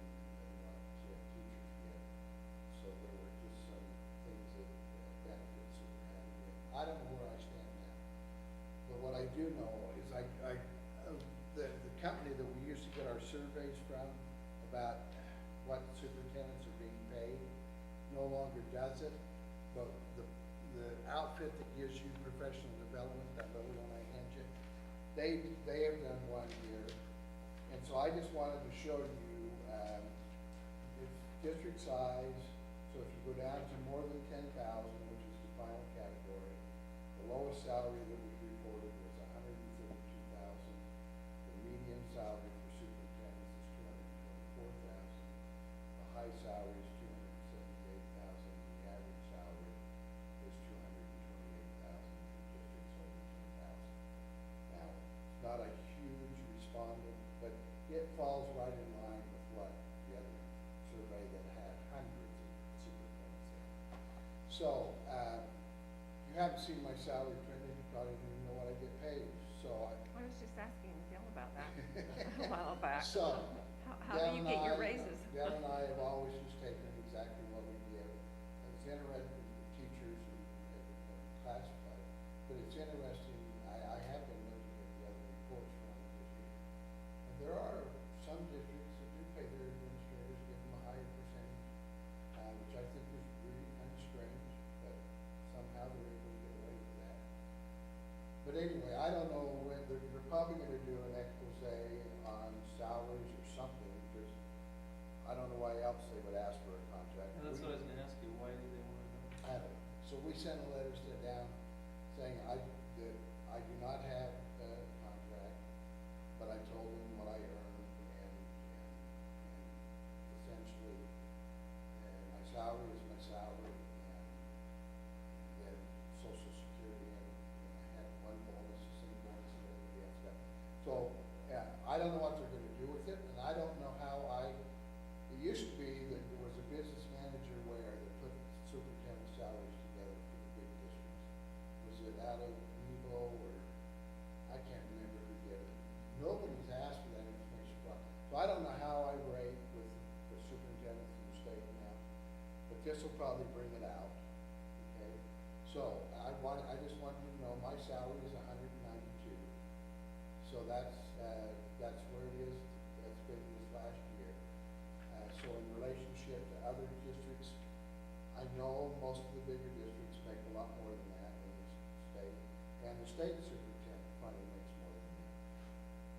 what teachers get. So there were just some things that benefits that were added in. I don't know where I stand now, but what I do know is the company that we used to get our surveys from about what superintendents are being paid no longer does it, but the outfit that gives you professional development, that little one I hand you, they have done one year. And so I just wanted to show you it's district size. So if you go down to more than 10,000, which is the final category, the lowest salary that was reported was 132,000. The median salary for superintendents is 224,000. The high salary is 278,000. The average salary is 228,000 for districts over 10,000. Now, it's not a huge respondent, but it falls right in line with what the other survey that had hundreds of superintendents in. So, you haven't seen my salary printed, you probably don't even know what I get paid, so I was just asking Dale about that a while back. So, How do you get your raises? Deb and I have always just taken exactly what we give. It's interesting for teachers and classified, but it's interesting, I have been looking at the other reports from the district. And there are some districts that do pay their administrators, give them a higher percentage, which I think is really kind of strange, but somehow they're able to get away with that. But anyway, I don't know when, they're probably gonna do an expose on salaries or something, because I don't know why else they would ask for a contract. And that's what I was gonna ask you, why do they wanna know? I don't know. So we sent a letter down saying that I do not have a contract, but I told them what I earned, and essentially, my salary is my salary, and then Social Security, and I had one bonus, the same bonus that everybody else got. So, I don't know what they're gonna do with it, and I don't know how it used to be that there was a business manager where they put superintendent salaries together for the big districts. Was it out of Nebo, or, I can't remember who did it. Nobody's asked for that information from. So I don't know how I rate with the superintendents in the state now, but this will probably bring it out, okay? So, I just want you to know, my salary is 192. So that's where it is, that's been this last year. So in relationship to other districts, I know most of the bigger districts make a lot more than that in the state, and the state superintendent finally makes more than that.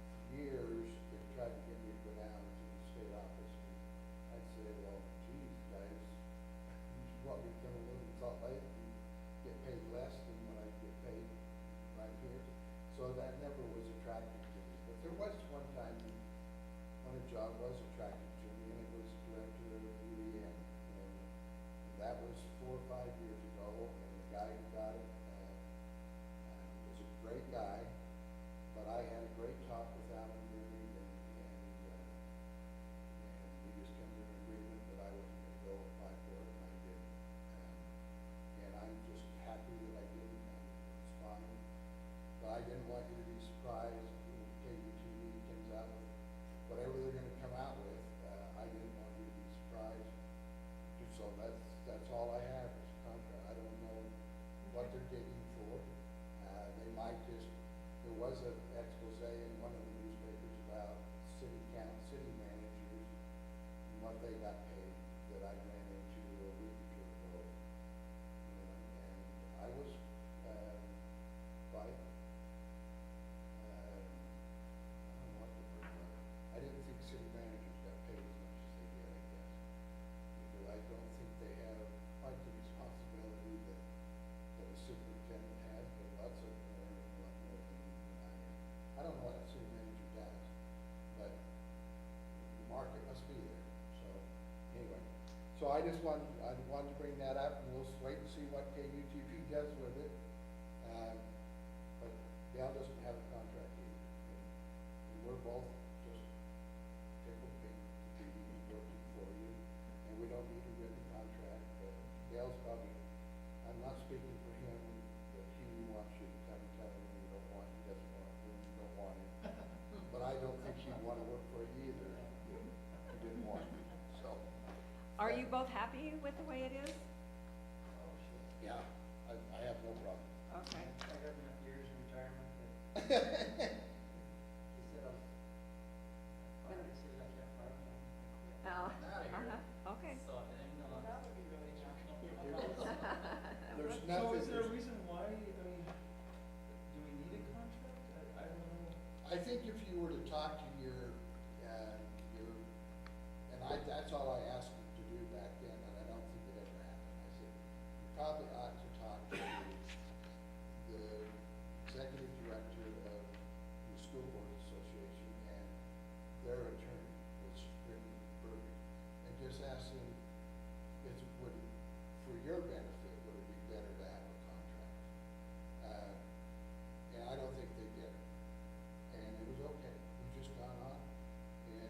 For years, they tried to get me to go down to the state office, and I'd say, well, geez, guys, you want me to come and live in Salt Lake and get paid less than what I get paid right here? So that never was attractive to me. But there was one time when a job was attractive to me, and it was director of UEM. And that was 4 or 5 years ago, and the guy who got it was a great guy, but I had a great talk with Alan Green, and we just came to an agreement that I wasn't going to go apply for it, and I did. And I'm just happy that I didn't, and it's fine. But I didn't want you to be surprised when KUTV comes out with whatever they're gonna come out with. I didn't want you to be surprised. So that's all I have is a contract. I don't know what they're digging for. They might just, there was an expose in one of the newspapers about city managers and what they got paid that I ran into a week or two ago. And I was, quite, I don't So I wanted to bring that up, and we'll wait and see what KUTV does with it. But Dale doesn't have a contract either. And we're both just tickled pink to be working for you, and we don't need a written contract, but Dale's probably, I'm not speaking for him, but he wants you to come and tell him you don't want, he doesn't want, when you don't want him. But I don't think he'd want to work for you either, if he didn't want you, so. Are you both happy with the way it is? Oh, shit. Yeah, I have no problem. Okay. I got enough years in retirement that he said I said I can't fire me. Oh, Outta here. okay. So, and, Well, that would be really nice. There's So nothing, is there a reason why, I mean, do we need a contract? I don't know. I think if you were to talk to that's all I asked him to do back then, and I don't think it ever happened. I said, you probably ought to talk to the executive director of the School Board Association and their attorney, which Brittany Berger, and just ask them, for your benefit, would it be better to have a contract? And I don't think they did it. And it was okay. We've just gone on, and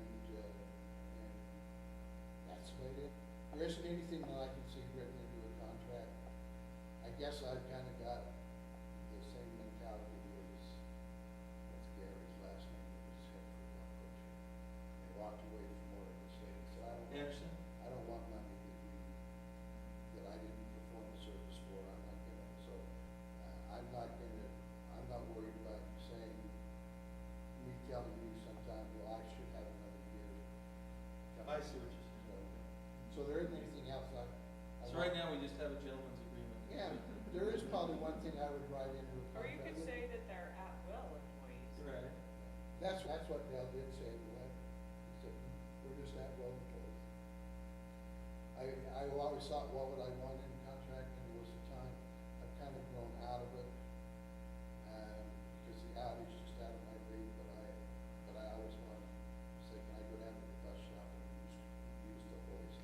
that's the way it is. There isn't anything that I can see written into a contract. I guess I've kind of got the same mentality as, what's Gary's last name, that was head football coach. They walked away from Oregon State, so Anderson? I don't want money that I didn't perform a service for. I'm not worried about you saying, me telling you sometime, well, I should have another year. I see what you're saying. So there isn't anything else So right now, we just have a gentleman's agreement. Yeah, there is probably one thing I would write into a Or you contract. could say that they're at-will employees. Right. That's what Dale did say in the letter. He said, we're just that well employed. I always thought, what would I want in a contract, and there was a time I've kind of grown out of it, because the out is just out of my league, but I always want to say, can I go down to the bus shop and use the voice?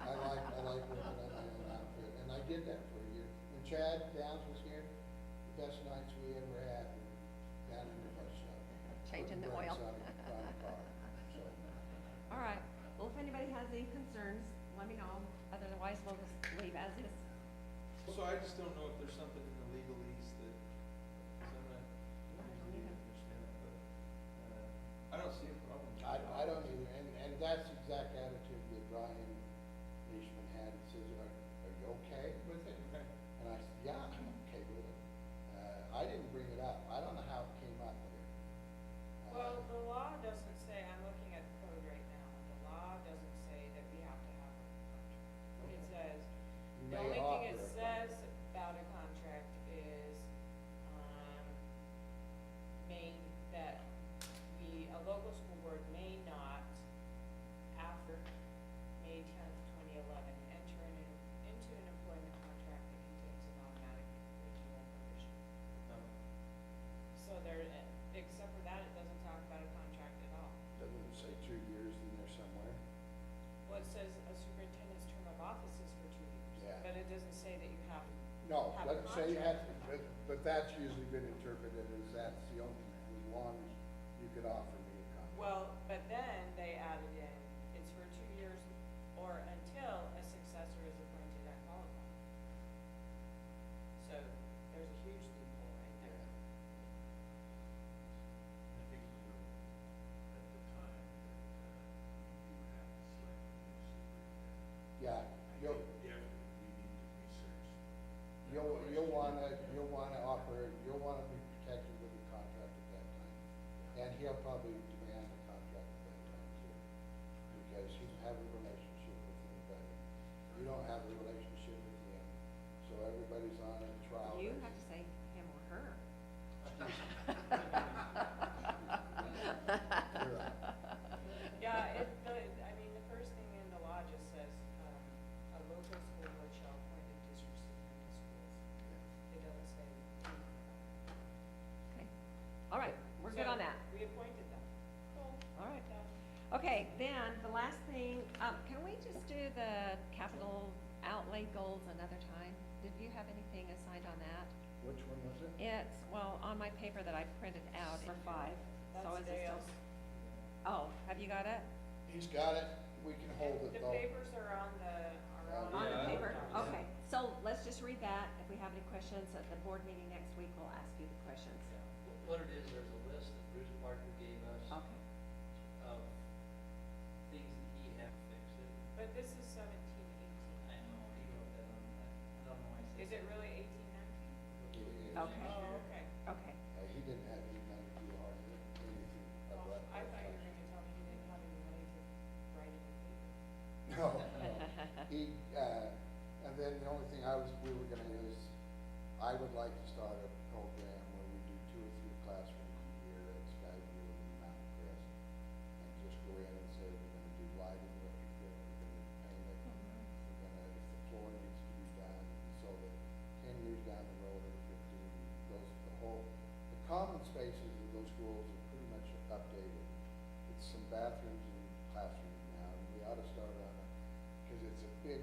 I like working on my own outfit, and I did that for a year. When Chad Downs was here, the best nights we ever had were down in the bus shop. Changing the putting oil. brakes on a car, so. All right. Well, if anybody has any concerns, let me know. Otherwise, we'll just leave as is. So I just don't know if there's something in the legalese that, cause I'm not, I don't really understand it, but, I don't see a problem. I don't either, and that's the exact attitude that Brian Leishman had. He says, are you okay with it? And I said, yeah, I'm okay with it. I didn't bring it up. I don't know how it came up there. Well, the law doesn't say, I'm looking at the code right now, and the law doesn't say that we have to have a contract. It says, You the may only thing offer it a says about a contract is, that a local school board may not, after May 10th, 2011, enter into an employment contract that contains an automatic renewal provision. No. So except for that, it doesn't talk about a contract at all. Doesn't it say 2 years in there somewhere? Well, it says a superintendent's term of office is for 2 years. Yeah. But it doesn't say that you have to No, have a doesn't say you have to, contract. but that's usually been interpreted as that's the only, as long as you could offer me a contract. Well, but then they added in, it's for 2 years or until a successor is appointed and qualified. So there's a huge loophole right there. I think you were at the time that you would have to select a new superintendent. Yeah, I you'll, think definitely we need to research. you'll wanna be protected with a contract at that time. And he'll probably demand a contract at that time too, because he doesn't have a relationship with anybody. You don't have a relationship with him, so everybody's on a trial. You basis. have to say him or her. You're right. Yeah, the first thing in the law just says, a local school board shall appoint a district superintendent of schools. It doesn't say. Okay. All right, we're good on that. We appointed them. Cool. All right. Done. Okay, then, the last thing Can we just do the capital outlay goals another time? Did you have anything assigned on that? Which one was it? It's, well, on my paper that I printed out for 5, so is it still? That's Oh, have you got it? He's got it, we can hold it The though. papers are on the, On Yeah, the I paper? don't- Okay, so let's just read that. If we have any questions at the board meeting next week, we'll ask you the questions. What it is, there's a list that Bruce Parker gave us Okay. of things that he had fixed it. but this is 17, 18. I know, he wrote that on that. I don't know why I said. Is it really 18, 19? Yeah. Okay. Oh, okay. Okay. He didn't have any money to do hard, anything of Well, that. I thought you were gonna tell me he didn't have any money to write any paper. No, he, and then the only thing we were gonna is, I would like to start a program where we do 2 or 3 classrooms a year at Skyview and Mountain Crest. And just go in and say, we're gonna do lighting retrofit, we're gonna paint it, we're gonna, if the floor needs to be done, so that 10 years down the road or 15, the common spaces of those schools are pretty much updated. It's some bathrooms and classrooms now, and we ought to start on it, because it's a big,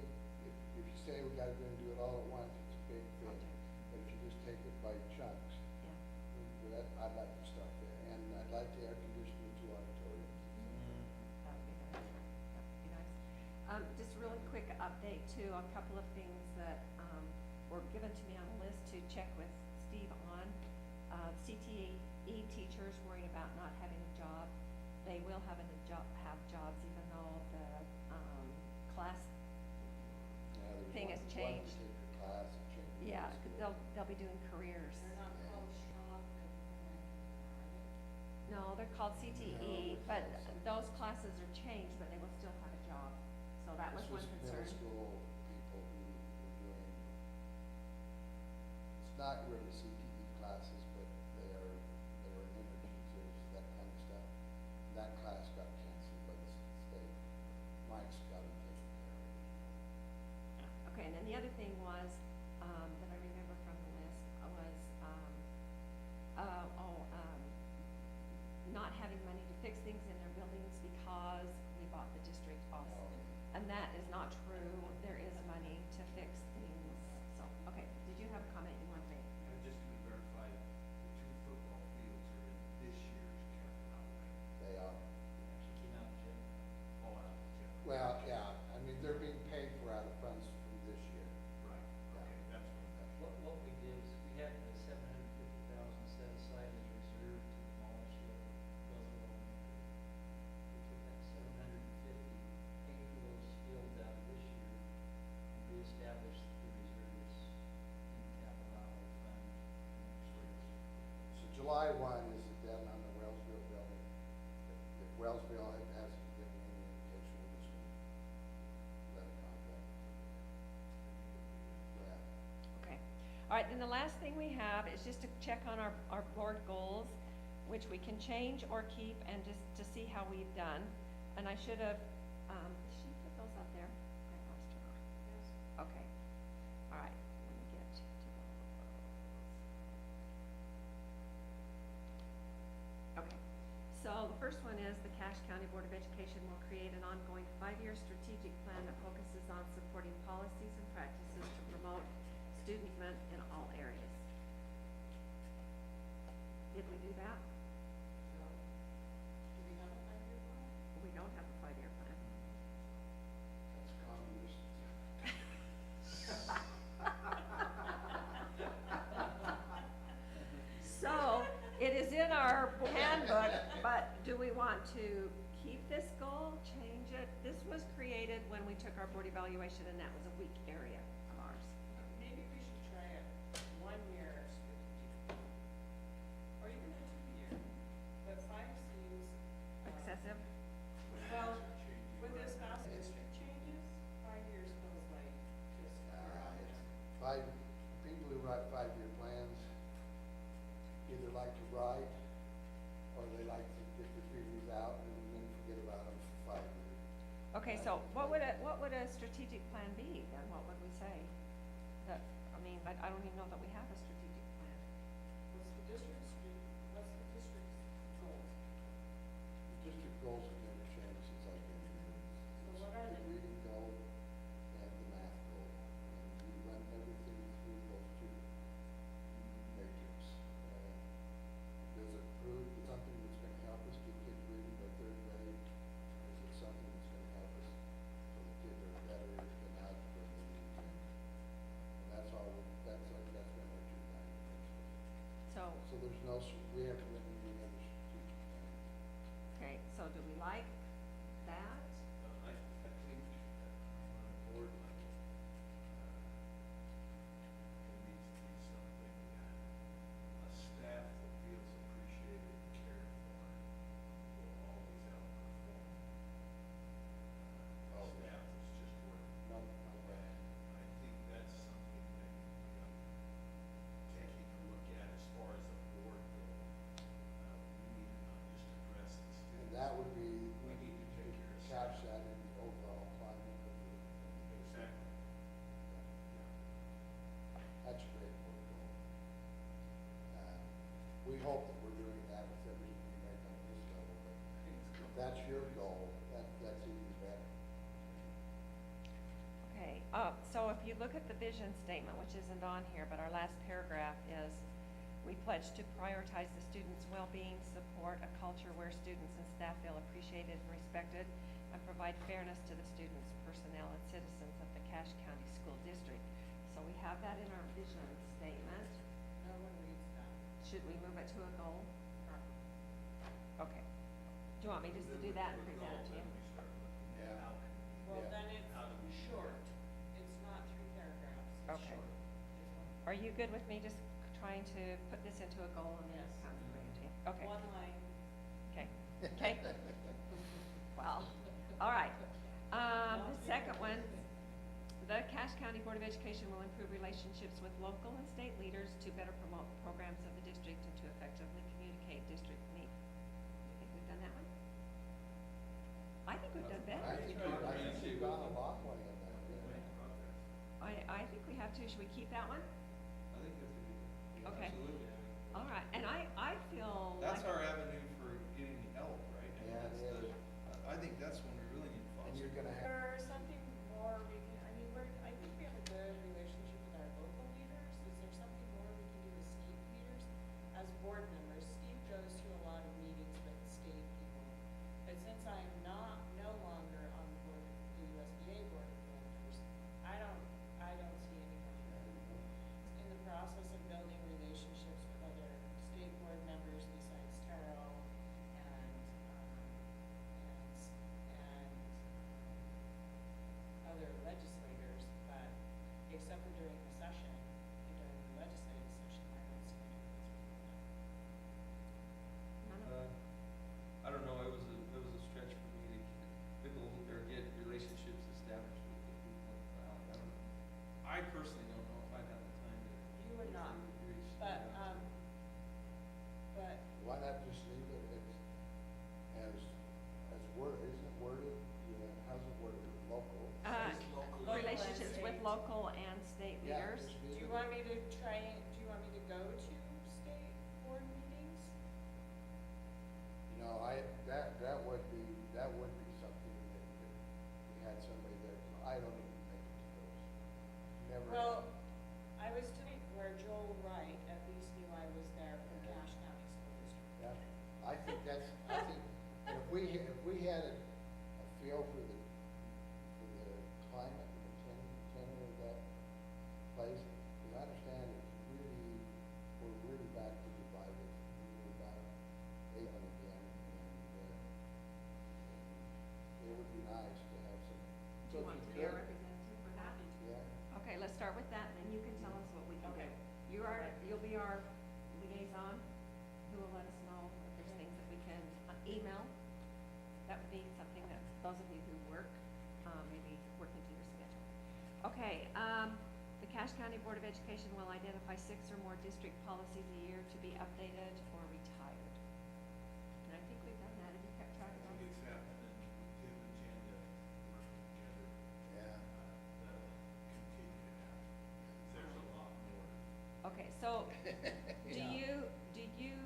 if you say we gotta go and do it all at once, it's a big thing. But if you just take it by chunks, Yeah. I'd like to start there, and I'd like to air condition the 2 auditoriums. That would be nice. That would be nice. Just really quick update too, a couple of things that, were given to me on a list to check with Steve on. CTE teachers worried about not having a job. They will have jobs even though the, class Yeah, there's thing one- has one changed. particular class that changed. Yeah, the 'cause school. they'll be doing careers. They're not called shop and, No, they're called CTE, No, but they're called those classes are changed, but they will still have a job. So that was one This concern. middle school people who were doing, it's not really CTE classes, but they are energy, there's that kind of stuff. That class got canceled by the state. Mike's got them taken care of. Okay, and then the other thing was, that I remember from the list was, not having money to fix things in their buildings because we bought the district off. And that is not true. There is money to fix things. So, okay, did you have a comment you want to make? I'm just gonna verify, the 2 football fields are in this year's capital outlay. They are. She came out and checked. All out of the capital. Well, yeah, I mean, they're being paid for out of funds from this year. Right, okay, that's what. What we did is, we had the 750,000 set aside as reserve to demolish the Roosevelt Elementary. We took that 750, paid for those fields out of this year, and reestablished the reserves in the capital outlay fund next year. So July 1 is the deadline on the Wellsville building. If Wellsville hasn't given any indication, we're just gonna let a contract. Yeah. Okay. All right, then the last thing we have is just to check on our board goals, which we can change or keep, and just to see how we've done. And I should have, did she put those up there? I lost her. Yes. Okay. All right, let me get to those. Okay, so the first one is the Cache County Board of Education will create an ongoing 5-year strategic plan that focuses on supporting policies and practices to promote student engagement in all areas. Did we do that? So, do we have a 5-year plan? We don't have a 5-year plan. That's communist. So, it is in our handbook, but do we want to keep this goal, change it? This was created when we took our board evaluation, and that was a weak area of ours. Maybe we should try a 1-year strategic, or even a 2-year, but 5 seems. Excessive? Well, with this mass district changes, 5 years feels like just. Five, people who write 5-year plans either like to write, or they like to get their figures out and then forget about them for 5 years. Okay, so what would a strategic plan be, then? What would we say? That, I mean, but I don't even know that we have a strategic plan. What's the district's goals? The district goals have never changed since I've been here. So what are It's no, we haven't written any other strategic plan. Okay, so do we like that? I think on a board level, it needs to be something that a staff that feels appreciated and cared for will always outperform. A staff that's just working. No, no, And I think that's something that, taking a look at as far as a board goal, we need to not just address the and students. that would be, We need to take care of couch staff. that in the overall climate of the. Exactly. That's a great board goal. We hope that we're doing that with everything we make on this level, but if that's your goal, that's even better. Okay, so if you look at the vision statement, which isn't on here, but our last paragraph is, we pledge to prioritize the students' well-being, support a culture where students and staff feel appreciated and respected, and provide fairness to the students, personnel, and citizens of the Cache County School District. So we have that in our vision statement. No one reads that. Should we move it to a goal? Okay. Do you want me just to do that and present it to you? Then we start looking at Yeah. how can we. Well, Yeah. then it's How do we do short. that? It's not 3 paragraphs. It's Okay. short. It's one- Are you good with me just trying to put this into a goal and then Yes. come and bring it to you? Okay. One line. Okay, okay. Well, all right. The second one, the Cache County Board of Education will improve relationships with local and state leaders to better promote programs of the district and to effectively communicate district needs. You think we've done that one? I think we've done better. I think we've gone a long way on that, yeah. I think we have to. Should we keep that one? I think that's a good, Okay. absolutely. All right, and I feel That's like. our avenue for getting help, right? I mean, Yeah, it that's is. I think that's when we really need to foster. And you're gonna have, Or something more we can, I mean, I think we have a good relationship with our local leaders. Is there something more we can do with state leaders? As board members, Steve goes to a lot of meetings with state people. But since I am no longer on the board, the USBA board of directors, I don't see anything. In the process of building relationships with other state board members besides Taro and other legislators, but except for during the session, and during the legislative session, I don't see any of those people. None of- I don't know, it was a stretch for me to build or get relationships established with the people in the valley. I don't know. I personally don't know if I'd have the time to. You would not, reach but, out to- but why not just leave it as word, isn't it worded, how's it worded, local? Local and Relationships with state. local and state Yeah, leaders. just do leave you it. want me to go to state board meetings? That would be something that we had somebody that, I don't even make it to those. Never. Well, have. I was doing where Joel Wright at least knew I was there from Cache County School District. Yeah, I think, and if we had a feel for the climate and the tenor of that place, because I understand we're really back to revival. We're back again, and it would be nice to have some. Do you want to be our representative for that? Yeah. Okay, let's start with that, and then you can tell us what we can do. Okay. You'll be our liaison, who will let us know if there's things that we can email. That would be something that those of you who work, maybe work into your schedule. Okay, the Cache County Board of Education will identify 6 or more district policies a year to be updated or retired. And I think we've done that. Have you kept track of I think those? it's happened, and we did intend to work together. Yeah. That'll continue to happen. There's a lot more. Okay, so do you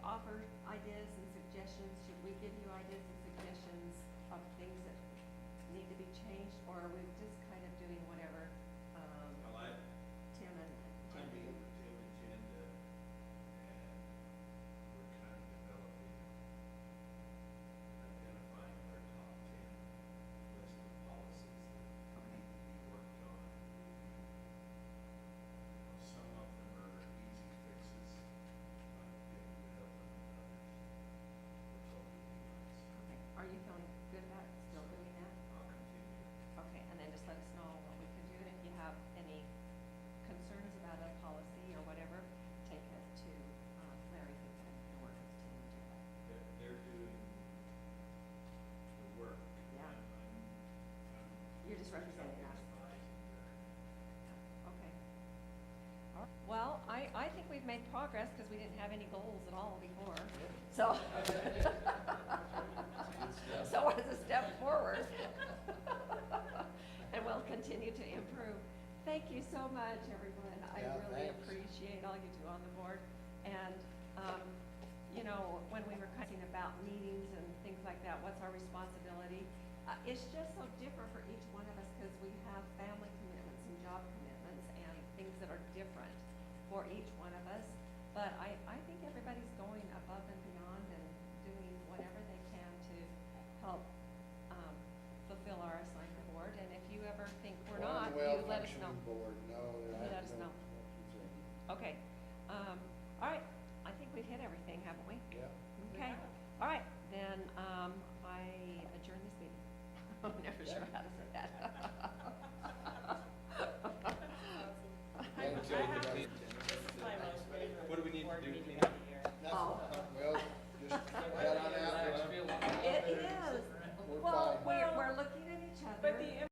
offer ideas and suggestions? Should we give you ideas and suggestions of things that need to be changed, or are we just kind of doing whatever, Well, Tim and I Tim do? mean, Tim and Jen, and I think we've made progress because we didn't have any goals at all before, so. So it's a step forward. And we'll continue to improve. Thank you so much, everyone. I Yeah, really thanks. appreciate all you do on the board. And, you know, when we were talking about meetings and things like that, what's our responsibility? It's just so different for each one of us because we have family commitments and job commitments and things that are different for each one of us. But I think everybody's going above and beyond and doing whatever they can to help fulfill our assigned board. And if you ever think we're not, you let us know. Well-functioning board, no, You let us know. no. Okay. All right. I think we've hit everything, haven't we? Yeah. Okay. All right. Then I adjourn this meeting. I'm never sure how to say that. And so This is my most favorite what do we need to board do? meeting of the year. Oh. Well, just head on out. It is. We're Well, fine. we're looking at each other. But the